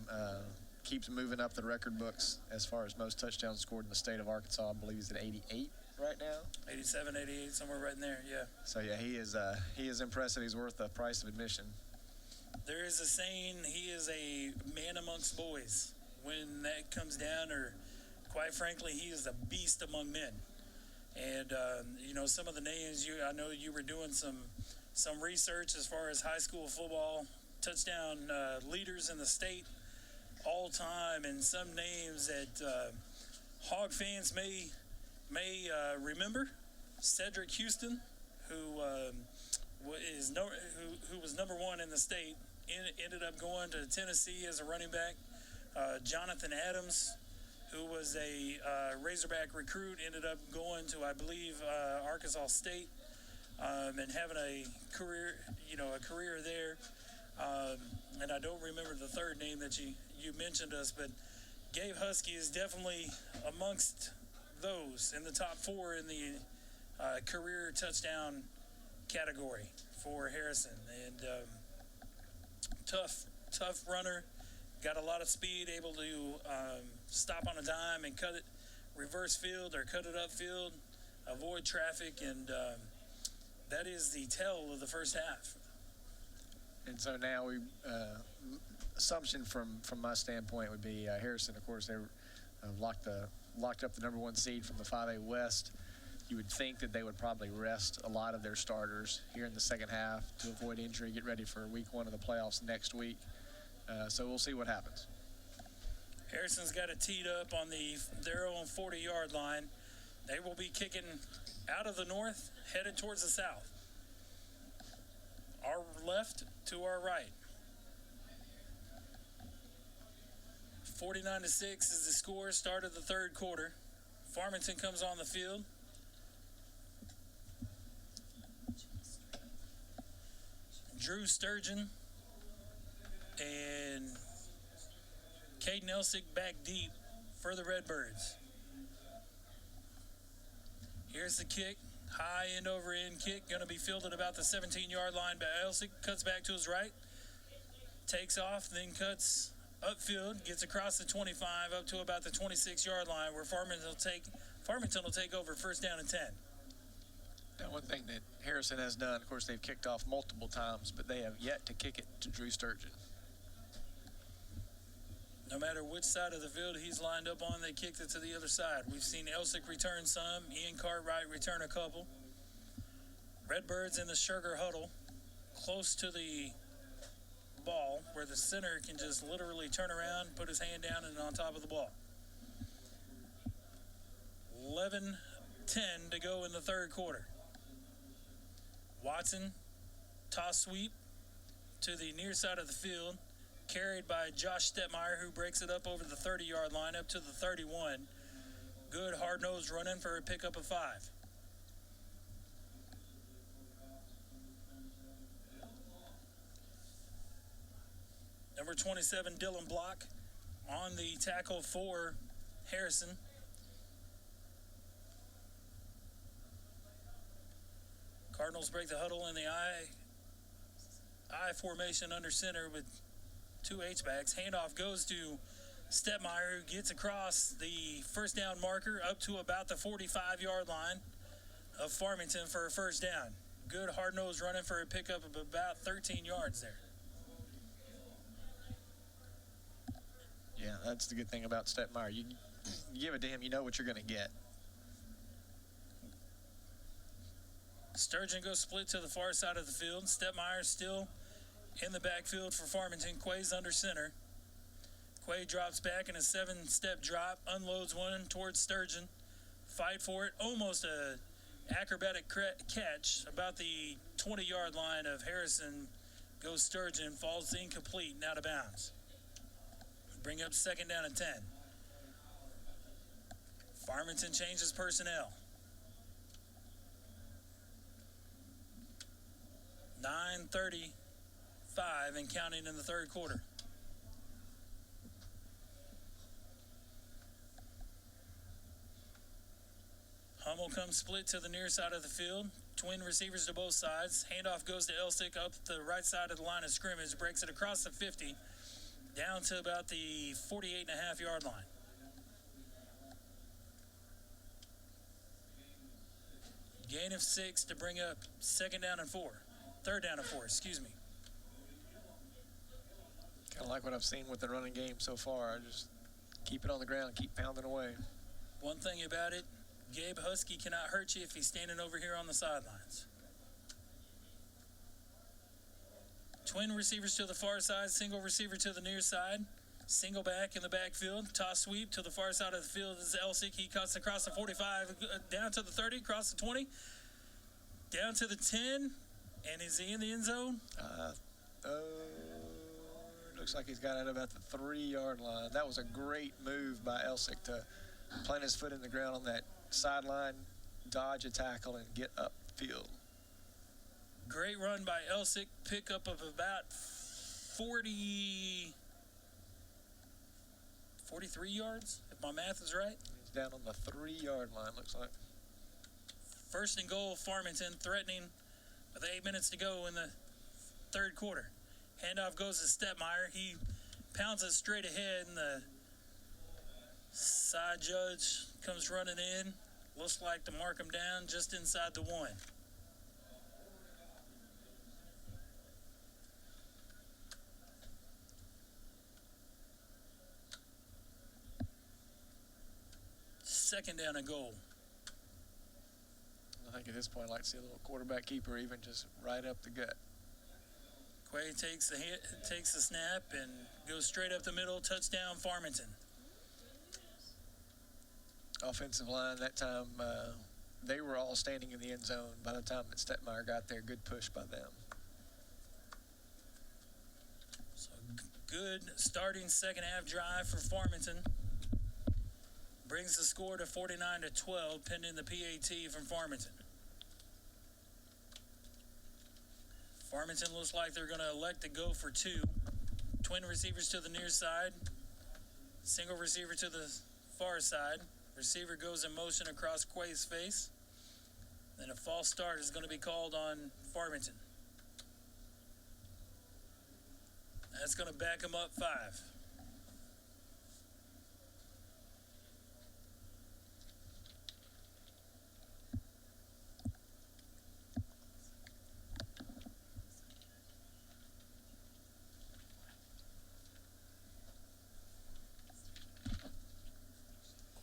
keeps moving up the record books as far as most touchdowns scored in the state of Arkansas. I believe he's at 88 right now. 87, 88, somewhere right in there, yeah. So, yeah, he is impressive. He's worth the price of admission. There is a saying, he is a man amongst boys. When that comes down, or quite frankly, he is a beast among men. And, some of the names, I know you were doing some research as far as high school football touchdown leaders in the state all time, and some names that Hog fans may remember. Cedric Houston, who was number one in the state, ended up going to Tennessee as a running back. Jonathan Adams, who was a Razorback recruit, ended up going to, I believe, Arkansas State, and having a career there. And I don't remember the third name that you mentioned us, but Gabe Husky is definitely amongst those in the top 4 in the career touchdown category for Harrison. And tough runner, got a lot of speed, able to stop on a dime and cut it reverse field or cut it upfield, avoid traffic, and that is the tell of the first half. And so now assumption from my standpoint would be Harrison. Of course, they locked up the number 1 seed from the 5A West. You would think that they would probably rest a lot of their starters here in the second half to avoid injury, get ready for week 1 of the playoffs next week. So we'll see what happens. Harrison's got it teed up on their own 40-yard line. They will be kicking out of the north, headed towards the south. Our left to our right. 49-6 is the score, start of the third quarter. Farmington comes on the field. Drew Sturgeon and Caden Elsick back deep for the Redbirds. Here's the kick. High end over end kick, going to be fielded about the 17-yard line by Elsick. Cuts back to his right, takes off, then cuts upfield, gets across the 25 up to about the 26-yard line, where Farmington will take over first down and 10. Now, one thing that Harrison has done, of course, they've kicked off multiple times, but they have yet to kick it to Drew Sturgeon. No matter which side of the field he's lined up on, they kicked it to the other side. We've seen Elsick return some, Ian Cartwright return a couple. Redbirds in the sugar huddle, close to the ball, where the center can just literally turn around, put his hand down, and on top of the ball. 11-10 to go in the third quarter. Watson, toss sweep to the near side of the field, carried by Josh Stetmeyer, who breaks it up over the 30-yard line up to the 31. Good hard-nosed run-in for a pickup of 5. Number 27, Dylan Block, on the tackle for Harrison. Cardinals break the huddle in the I formation under center with two H-backs. Handoff goes to Stepmeyer, who gets across the first down marker up to about the 45-yard line of Farmington for a first down. Good hard-nosed running for a pickup of about 13 yards there. Yeah, that's the good thing about Stepmeyer. You give it to him, you know what you're going to get. Sturgeon goes split to the far side of the field. Stepmeyer still in the backfield for Farmington. Quay's under center. Quay drops back in a 7-step drop, unloads one towards Sturgeon. Fight for it. Almost a acrobatic catch about the 20-yard line of Harrison. Goes Sturgeon, falls incomplete and out of bounds. Bring up second down and 10. Farmington changes personnel. 9:35 and counting in the third quarter. Hummel comes split to the near side of the field. Twin receivers to both sides. Handoff goes to Elsick up the right side of the line of scrimmage. Breaks it across the 50. Down to about the 48.5-yard line. Gain of 6 to bring up third down and 4, excuse me. Kind of like what I've seen with the running game so far. Just keep it on the ground, keep pounding away. One thing about it, Gabe Husky cannot hurt you if he's standing over here on the sidelines. Twin receivers to the far side, single receiver to the near side. Single back in the backfield. Toss sweep to the far side of the field is Elsick. He cuts across the 45, down to the 30, across the 20, down to the 10. And is he in the end zone? Looks like he's got it about the 3-yard line. That was a great move by Elsick to plant his foot in the ground on that sideline, dodge a tackle, and get upfield. Great run by Elsick. Pickup of about 43 yards, if my math is right. He's down on the 3-yard line, looks like. First and goal, Farmington, threatening with 8 minutes to go in the third quarter. Handoff goes to Stepmeyer. He pounds it straight ahead, and the side judge comes running in. Looks like to mark him down just inside the 1. Second down and goal. I think at this point I'd like to see a little quarterback keeper even just right up the gut. Quay takes the snap and goes straight up the middle. Touchdown, Farmington. Offensive line that time, they were all standing in the end zone by the time that Stepmeyer got there. Good push by them. So good starting second half drive for Farmington. Brings the score to 49-12, pending the PAT from Farmington. Farmington looks like they're going to elect to go for 2. Twin receivers to the near side. Single receiver to the far side. Receiver goes in motion across Quay's face. Then a false start is going to be called on Farmington. That's going to back them up 5.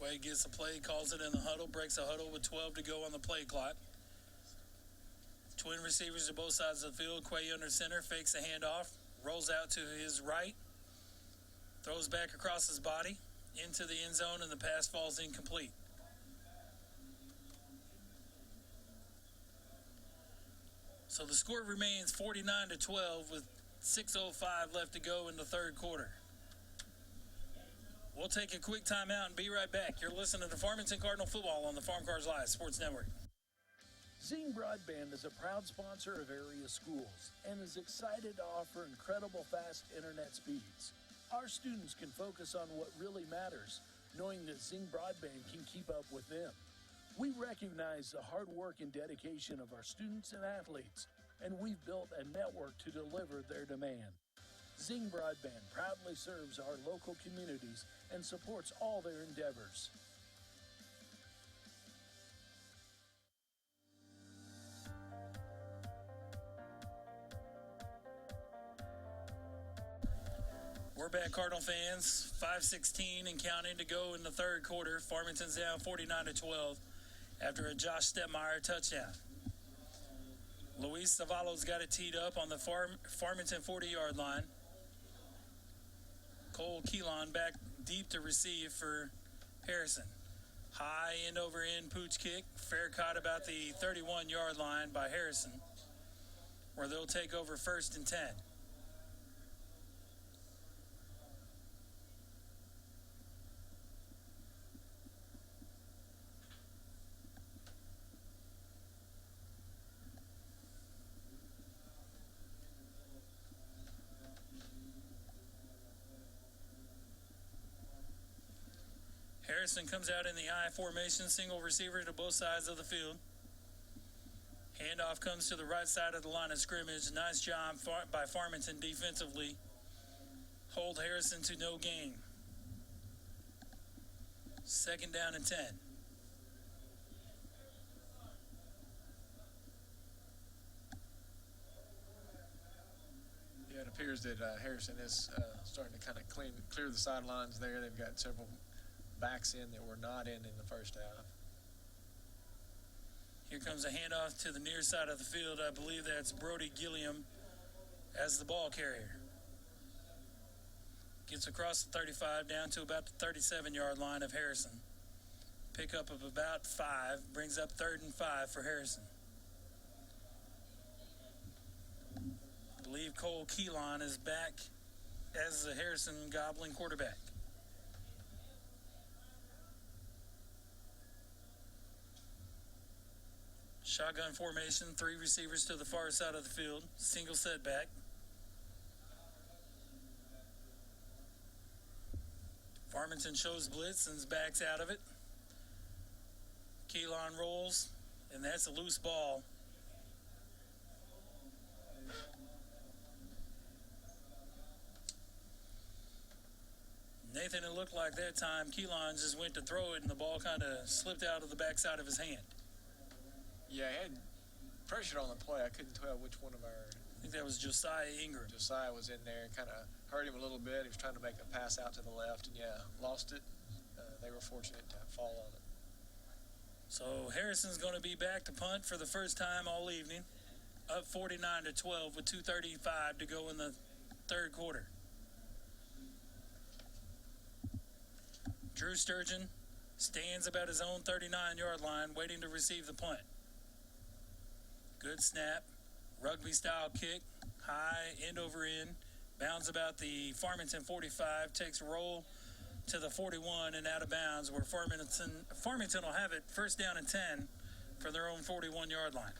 Quay gets the play, calls it in the huddle, breaks a huddle with 12 to go on the play clock. Twin receivers to both sides of the field. Quay under center, fakes the handoff, rolls out to his right, throws back across his body into the end zone, and the pass falls incomplete. So the score remains 49-12 with 6:05 left to go in the third quarter. We'll take a quick timeout and be right back. You're listening to Farmington Cardinal Football on the Farm Cars Live Sports Network. Zing Broadband is a proud sponsor of area schools and is excited to offer incredible fast internet speeds. Our students can focus on what really matters, knowing that Zing Broadband can keep up with them. We recognize the hard work and dedication of our students and athletes, and we've built a network to deliver their demand. Zing Broadband proudly serves our local communities and supports all their endeavors. We're back, Cardinal fans. 5:16 and counting to go in the third quarter. Farmington's down 49-12 after a Josh Stepmeyer touchdown. Luis Zavallo's got it teed up on the Farmington 40-yard line. Cole Keelan back deep to receive for Harrison. High end over end pooch kick. Fair caught about the 31-yard line by Harrison, where they'll take over 1st and 10. Harrison comes out in the I formation, single receiver to both sides of the field. Handoff comes to the right side of the line of scrimmage. Nice job by Farmington defensively. Hold Harrison to no gain. 2nd down and 10. Yeah, it appears that Harrison is starting to kind of clear the sidelines there. They've got several backs in that were not in the first half. Here comes a handoff to the near side of the field. I believe that's Brody Gilliam as the ball carrier. Gets across the 35 down to about the 37-yard line of Harrison. Pickup of about 5, brings up 3rd and 5 for Harrison. I believe Cole Keelan is back as the Harrison Goblin quarterback. Shotgun formation, 3 receivers to the far side of the field, single setback. Farmington shows blitz and backs out of it. Keelan rolls, and that's a loose ball. Nathan, it looked like that time Keelan just went to throw it, and the ball kind of slipped out of the backside of his hand. Yeah, he had pressure on the play. I couldn't tell which one of our... I think that was Josiah Ingram. Josiah was in there and kind of hurt him a little bit. He was trying to make a pass out to the left, and lost it. They were fortunate to fall on it. So Harrison's going to be back to punt for the first time all evening. Up 49-12 with 2:35 to go in the third quarter. Drew Sturgeon stands about his own 39-yard line waiting to receive the punt. Good snap, rugby-style kick, high end over end, bounds about the Farmington 45, takes a roll to the 41 and out of bounds, where Farmington will have it 1st down and 10 for their own 41-yard line.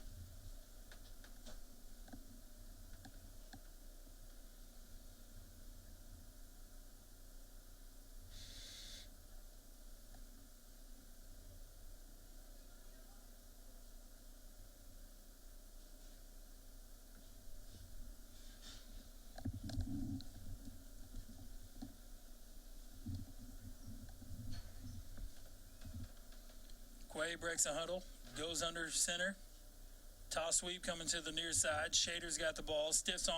Quay breaks a huddle, goes under center. Toss sweep coming to the near side. Shader's got the ball. Stiff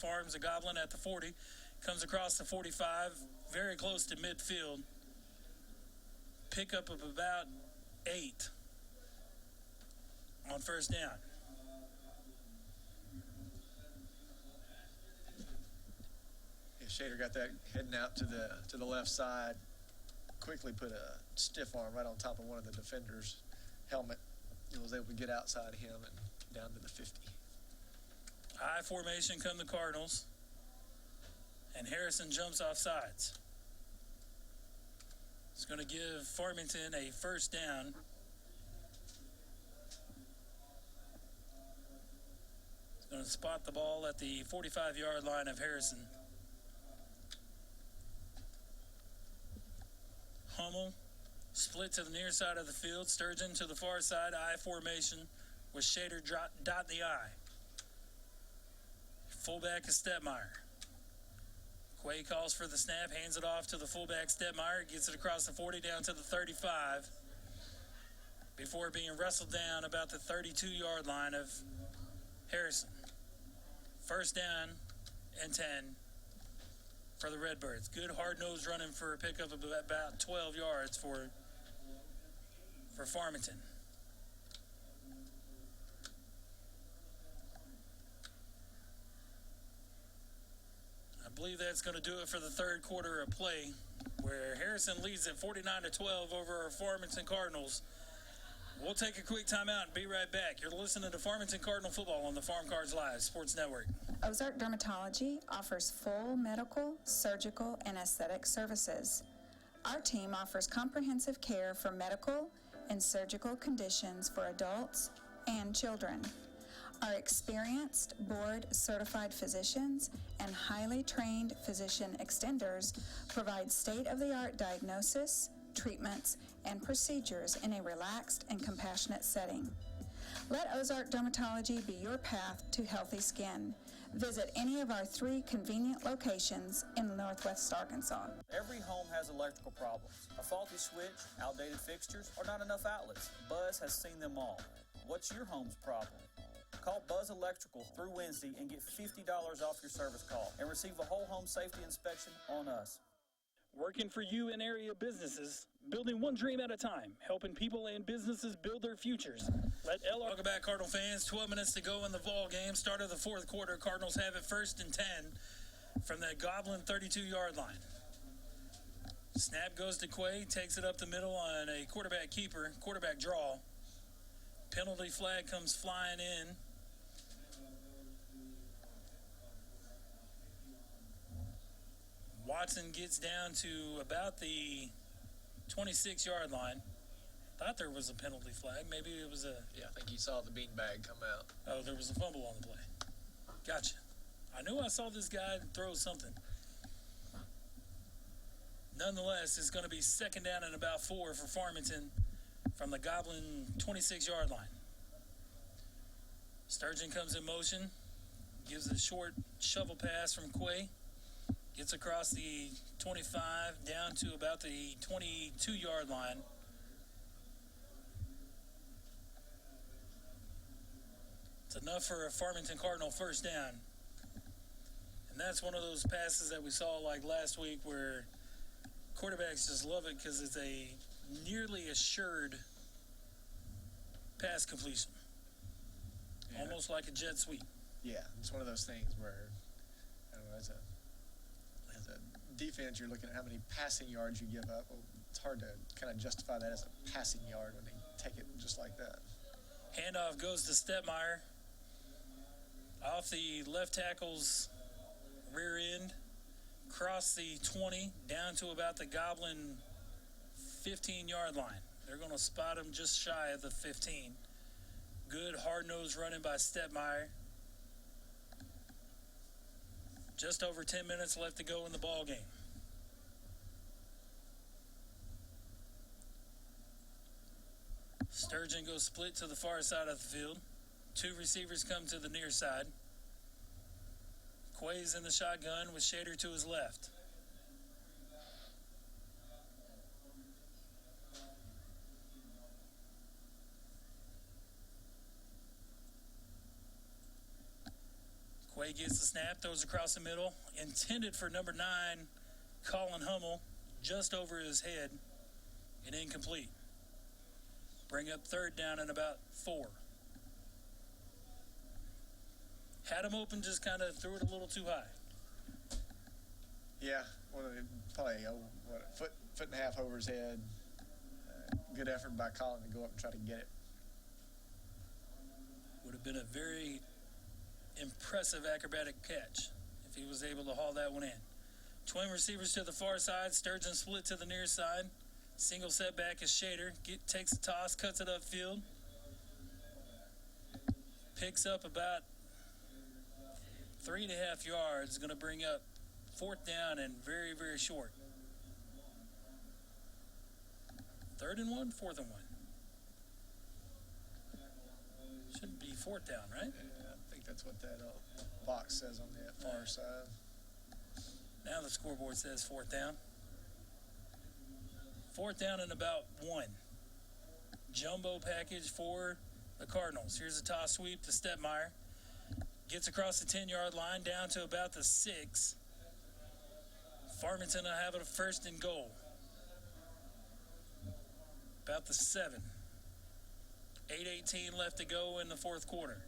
arms a Goblin at the 40. Comes across the 45, very close to midfield. Pickup of about 8 on 1st down. Yeah, Shader got that heading out to the left side. Quickly put a stiff arm right on top of one of the defenders' helmet. He was able to get outside him and down to the 50. I formation come the Cardinals, and Harrison jumps off sides. It's going to give Farmington a 1st down. It's going to spot the ball at the 45-yard line of Harrison. Hummel, split to the near side of the field. Sturgeon to the far side, I formation with Shader dot in the I. Fullback is Stepmeyer. Quay calls for the snap, hands it off to the fullback Stepmeyer, gets it across the 40 down to the 35 before being wrestled down about the 32-yard line of Harrison. First down and 10 for the Redbirds. Good hard-nosed running for a pickup of about 12 yards for Farmington. I believe that's going to do it for the third quarter of play, where Harrison leads at 49-12 over our Farmington Cardinals. We'll take a quick timeout and be right back. You're listening to Farmington Cardinal football on the Farm Cards Live Sports Network. Ozark Dermatology offers full medical, surgical, and aesthetic services. Our team offers comprehensive care for medical and surgical conditions for adults and children. Our experienced, board-certified physicians and highly trained physician extenders provide state-of-the-art diagnosis, treatments, and procedures in a relaxed and compassionate setting. Let Ozark Dermatology be your path to healthy skin. Visit any of our 3 convenient locations in Northwest Arkansas. Every home has electrical problems. A faulty switch, outdated fixtures, or not enough outlets. Buzz has seen them all. What's your home's problem? Call Buzz Electrical through Wednesday and get $50 off your service call and receive a whole home safety inspection on us. Working for you and area businesses, building one dream at a time, helping people and businesses build their futures. Welcome back, Cardinal fans. 12 minutes to go in the ball game. Start of the fourth quarter. Cardinals have it 1st and 10 from that Goblin 32-yard line. Snap goes to Quay, takes it up the middle on a quarterback keeper, quarterback draw. Penalty flag comes flying in. Watson gets down to about the 26-yard line. Thought there was a penalty flag. Maybe it was a... Yeah, I think you saw the beanbag come out. Oh, there was a fumble on the play. Gotcha. I knew I saw this guy throw something. Nonetheless, it's going to be 2nd down and about 4 for Farmington from the Goblin 26-yard line. Sturgeon comes in motion, gives a short shovel pass from Quay. Gets across the 25 down to about the 22-yard line. It's enough for a Farmington Cardinal first down. And that's one of those passes that we saw like last week where quarterbacks just love it because it's a nearly assured pass completion. Yeah. Almost like a jet sweep. Yeah, it's one of those things where, I don't know, as a defense, you're looking at how many passing yards you give up. Well, it's hard to kind of justify that as a passing yard when they take it just like that. Handoff goes to Stepmeyer off the left tackle's rear end, cross the 20 down to about the Goblin 15-yard line. They're going to spot him just shy of the 15. Good hard-nosed running by Stepmeyer. Just over 10 minutes left to go in the ball game. Sturgeon goes split to the far side of the field. 2 receivers come to the near side. Quay's in the shotgun with Shader to his left. Quay gets the snap, throws across the middle, intended for number 9, Colin Hummel, just over his head, and incomplete. Bring up 3rd down and about 4. Had him open, just kind of threw it a little too high. Yeah, probably a foot and a half over his head. Good effort by Colin to go up and try to get it. Would have been a very impressive acrobatic catch if he was able to haul that one in. Twin receivers to the far side. Sturgeon split to the near side. Single setback is Shader. Takes the toss, cuts it upfield. Picks up about 3.5 yards. Going to bring up 4th down and very, very short. 3rd and 1, 4th and 1. Should be fourth down, right? Yeah, I think that's what that box says on the far side. Now the scoreboard says fourth down. Fourth down and about 1. Jumbo package for the Cardinals. Here's a toss sweep to Stepmeyer. Gets across the 10-yard line down to about the 6. Farmington will have it a first and goal. About the 7. 8:18 left to go in the fourth quarter.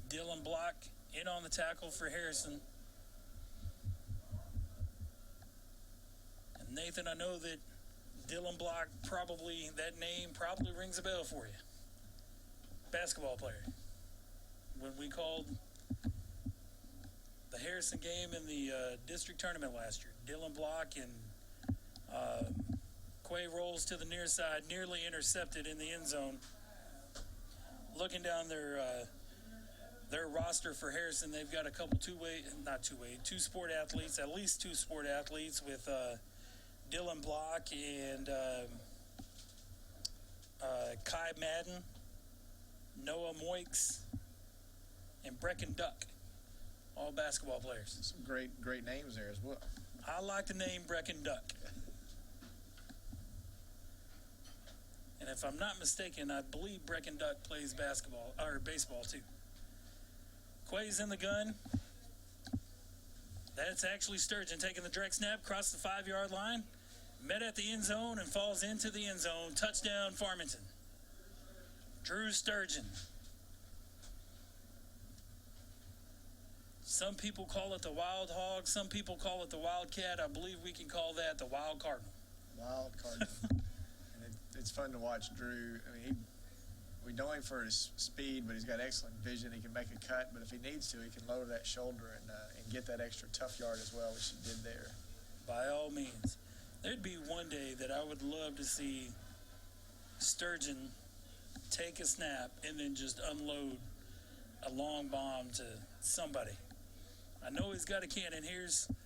Dylan Block in on the tackle for Harrison. And Nathan, I know that Dylan Block that name probably rings a bell for you. Basketball player. When we called the Harrison game in the district tournament last year, Dylan Block and Quay rolls to the near side, nearly intercepted in the end zone. Looking down their roster for Harrison, they've got a couple two sport athletes, at least 2 sport athletes with Dylan Block and Kai Madden, Noah Moix, and Brecken Duck, all basketball players. Some great names there as well. I like the name Brecken Duck. And if I'm not mistaken, I believe Brecken Duck plays basketball or baseball too. Quay's in the gun. That's actually Sturgeon taking the direct snap across the 5-yard line. Met at the end zone and falls into the end zone. Touchdown, Farmington. Drew Sturgeon. Some people call it the Wild Hog. Some people call it the Wildcat. I believe we can call that the Wild Cardinal. Wild Cardinal. And it's fun to watch Drew. I mean, we know him for his speed, but he's got excellent vision. He can make a cut, but if he needs to, he can lower that shoulder and get that extra tough yard as well, which he did there. By all means. There'd be one day that I would love to see Sturgeon take a snap and then just unload a long bomb to somebody. I know he's got a cannon.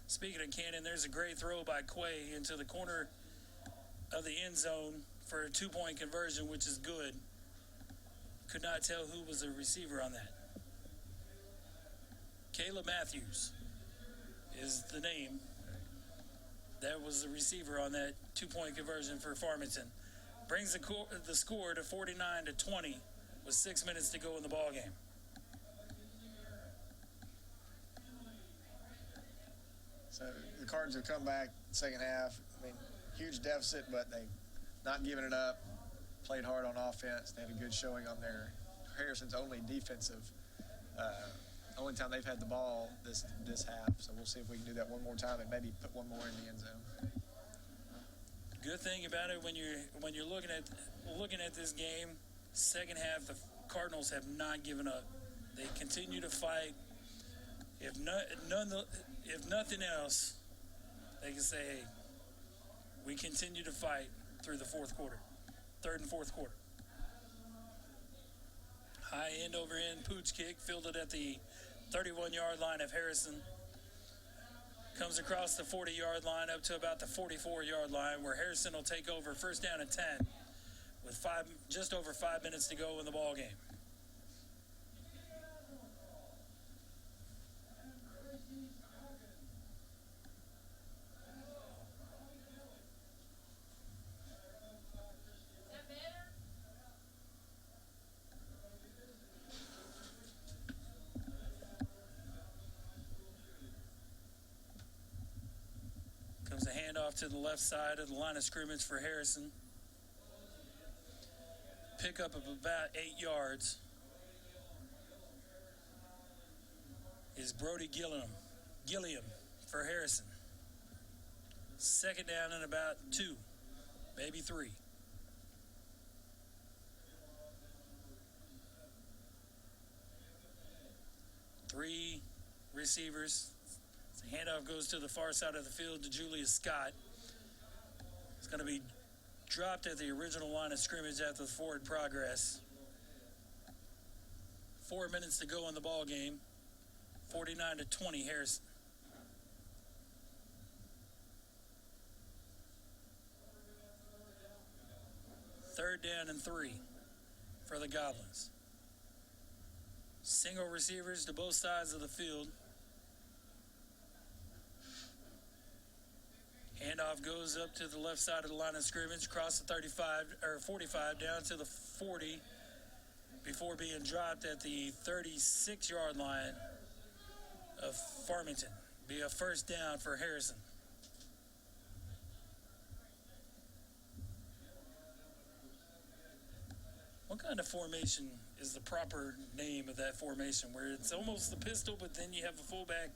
Speaking of cannon, there's a great throw by Quay into the corner of the end zone for a 2-point conversion, which is good. Could not tell who was the receiver on that. Caleb Matthews is the name. That was the receiver on that 2-point conversion for Farmington. Brings the score to 49-20 with 6 minutes to go in the ball game. So the Cards have come back second half. I mean, huge deficit, but they not giving it up. Played hard on offense. They had a good showing on their Harrison's only time they've had the ball this half. So we'll see if we can do that one more time and maybe put one more in the end zone. Good thing about it when you're looking at this game, second half the Cardinals have not given up. They continue to fight. If nothing else, they can say, hey, we continue to fight through the third and fourth quarter. High end over end pooch kick, fielded at the 31-yard line of Harrison. Comes across the 40-yard line up to about the 44-yard line, where Harrison will take over first down and 10 with just over 5 minutes to go in the ball game. Comes a handoff to the left side of the line of scrimmage for Harrison. Pickup of about 8 yards is Brody Gilliam for Harrison. Second down and about 2, maybe 3. Three receivers. The handoff goes to the far side of the field to Julius Scott. It's going to be dropped at the original line of scrimmage after the forward progress. 4 minutes to go in the ball game. 49-20 Harrison. Third down and 3 for the Goblins. Single receivers to both sides of the field. Handoff goes up to the left side of the line of scrimmage, across the 35 or 45 down to the 40 before being dropped at the 36-yard line of Farmington. Be a first down for Harrison. What kind of formation is the proper name of that formation, where it's almost the pistol, but then you have a fullback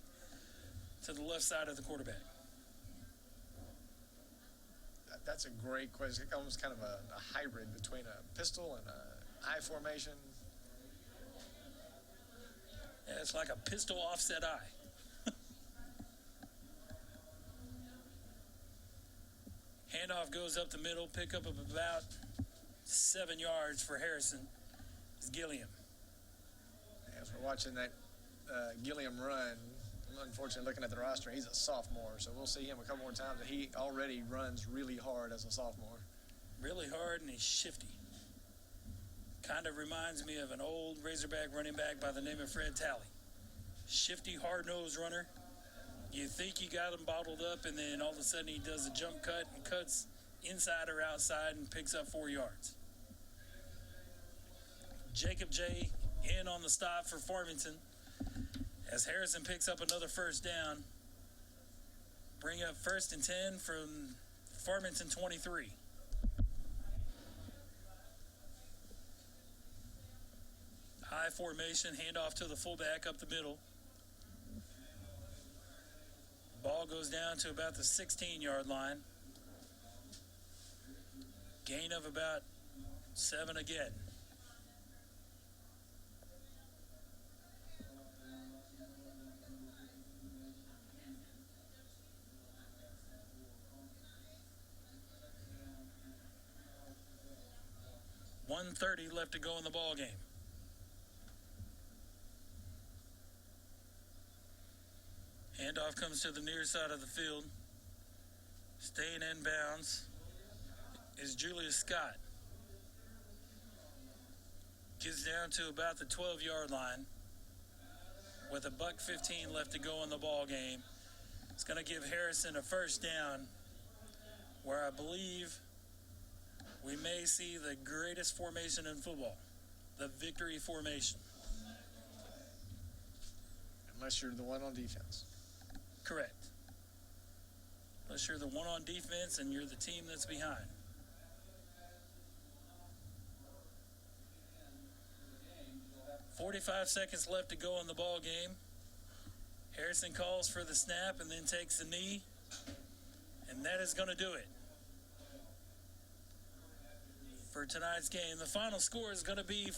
to the left side of the quarterback? That's a great question. It's almost kind of a hybrid between a pistol and a I formation. Yeah, it's like a pistol offset I. Handoff goes up the middle, pickup of about 7 yards for Harrison. It's Gilliam. As we're watching that Gilliam run, unfortunately looking at the roster, he's a sophomore, so we'll see him a couple more times. And he already runs really hard as a sophomore. Really hard, and he's shifty. Kind of reminds me of an old Razorback running back by the name of Fred Talley. Shifty, hard-nosed runner. You think you got him bottled up, and then all of a sudden he does a jump cut and cuts inside or outside and picks up 4 yards. Jacob J. in on the stop for Farmington as Harrison picks up another first down. Bring up 1st and 10 from Farmington 23. High formation, handoff to the fullback up the middle. Ball goes down to about the 16-yard line. Gain of about 7 again. .130 left to go in the ball game. Handoff comes to the near side of the field. Staying in bounds is Julius Scott. Gets down to about the 12-yard line with a $1:15 left to go in the ball game. It's going to give Harrison a first down, where I believe we may see the greatest formation in football, the victory formation. Unless you're the one on defense. Correct. Unless you're the one on defense and you're the team that's behind. .45 seconds left to go in the ball game. Harrison calls for the snap and then takes the knee, and that is going to do it for tonight's game. The final score is going to be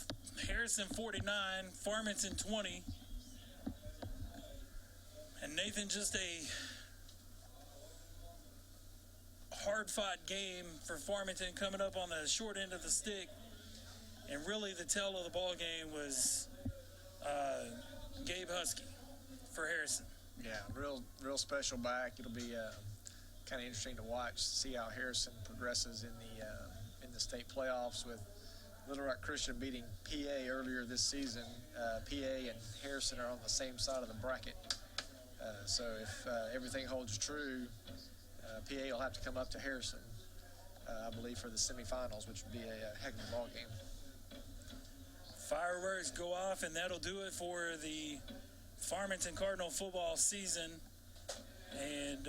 Harrison 49, Farmington 20. And Nathan, just a hard-fought game for Farmington, coming up on the short end of the stick. And really the tale of the ball game was Gabe Husky for Harrison. Yeah, real special back. It'll be kind of interesting to watch, see how Harrison progresses in the state playoffs, with Little Rock Christian beating PA earlier this season. PA and Harrison are on the same side of the bracket. So if everything holds true, PA will have to come up to Harrison, I believe, for the semifinals, which would be a heck of a ball game. Fireworks go off, and that'll do it for the Farmington Cardinal football season. And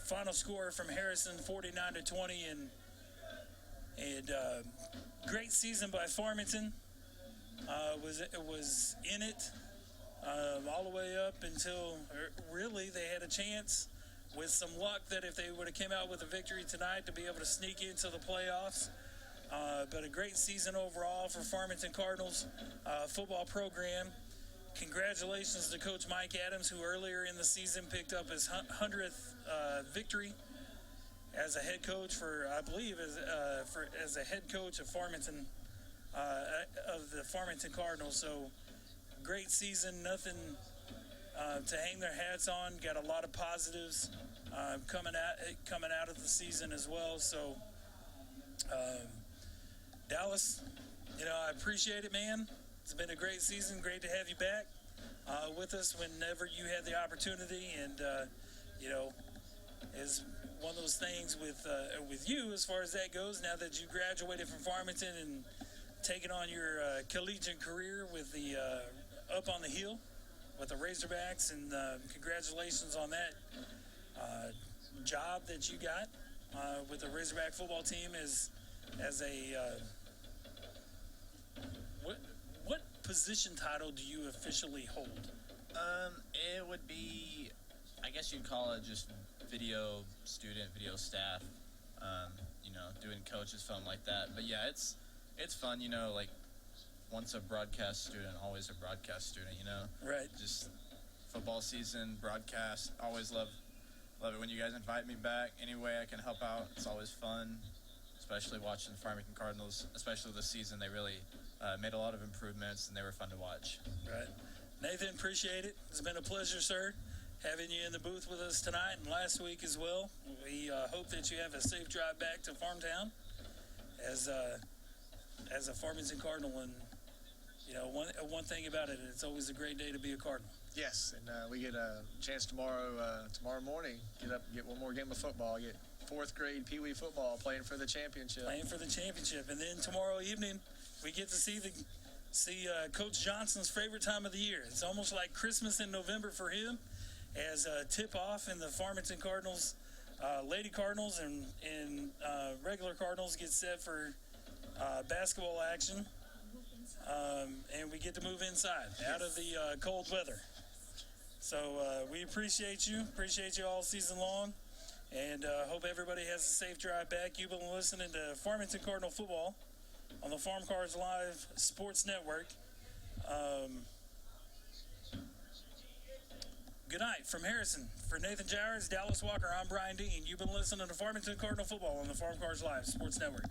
final score from Harrison, 49-20, and great season by Farmington. Was in it all the way up until really they had a chance, with some luck, that if they would have came out with a victory tonight, to be able to sneak into the playoffs. But a great season overall for Farmington Cardinals football program. Congratulations to Coach Mike Adams, who earlier in the season picked up his 100th victory as a head coach as a head coach of Farmington, of the Farmington Cardinals. So great season, nothing to hang their hats on. Got a lot of positives coming out of the season as well. So Dallas, I appreciate it, man. It's been a great season. Great to have you back with us whenever you had the opportunity. And, you know, is one of those things with you as far as that goes, now that you graduated from Farmington and taking on your collegiate career with the up on the hill with the Razorbacks, and congratulations on that job that you got with the Razorback football team as a what position title do you officially hold? It would be, I guess you'd call it just video student, video staff, you know, doing coaches, something like that. But yeah, it's fun, you know, like once a broadcast student, always a broadcast student, you know. Right. Just football season, broadcast, always love it when you guys invite me back. Any way I can help out, it's always fun, especially watching the Farmington Cardinals, especially this season. They really made a lot of improvements, and they were fun to watch. Right. Nathan, appreciate it. It's been a pleasure, sir, having you in the booth with us tonight and last week as well. We hope that you have a safe drive back to Farmtown as a Farmington Cardinal. And, you know, one thing about it, it's always a great day to be a Cardinal. Yes, and we get a chance tomorrow morning, get up and get one more game of football, get fourth grade Pee Wee football playing for the championship. And then tomorrow evening, we get to see Coach Johnson's favorite time of the year. It's almost like Christmas in November for him, as tip-off in the Farmington Cardinals, Lady Cardinals and regular Cardinals get set for basketball action. And we get to move inside, out of the cold weather. So we appreciate you all season long, and hope everybody has a safe drive back. You've been listening to Farmington Cardinal football on the Farm Cars Live Sports Network. Good night from Harrison. For Nathan Jowers, Dallas Walker, I'm Brian Dean. You've been listening to Farmington Cardinal football on the Farm Cars Live Sports Network.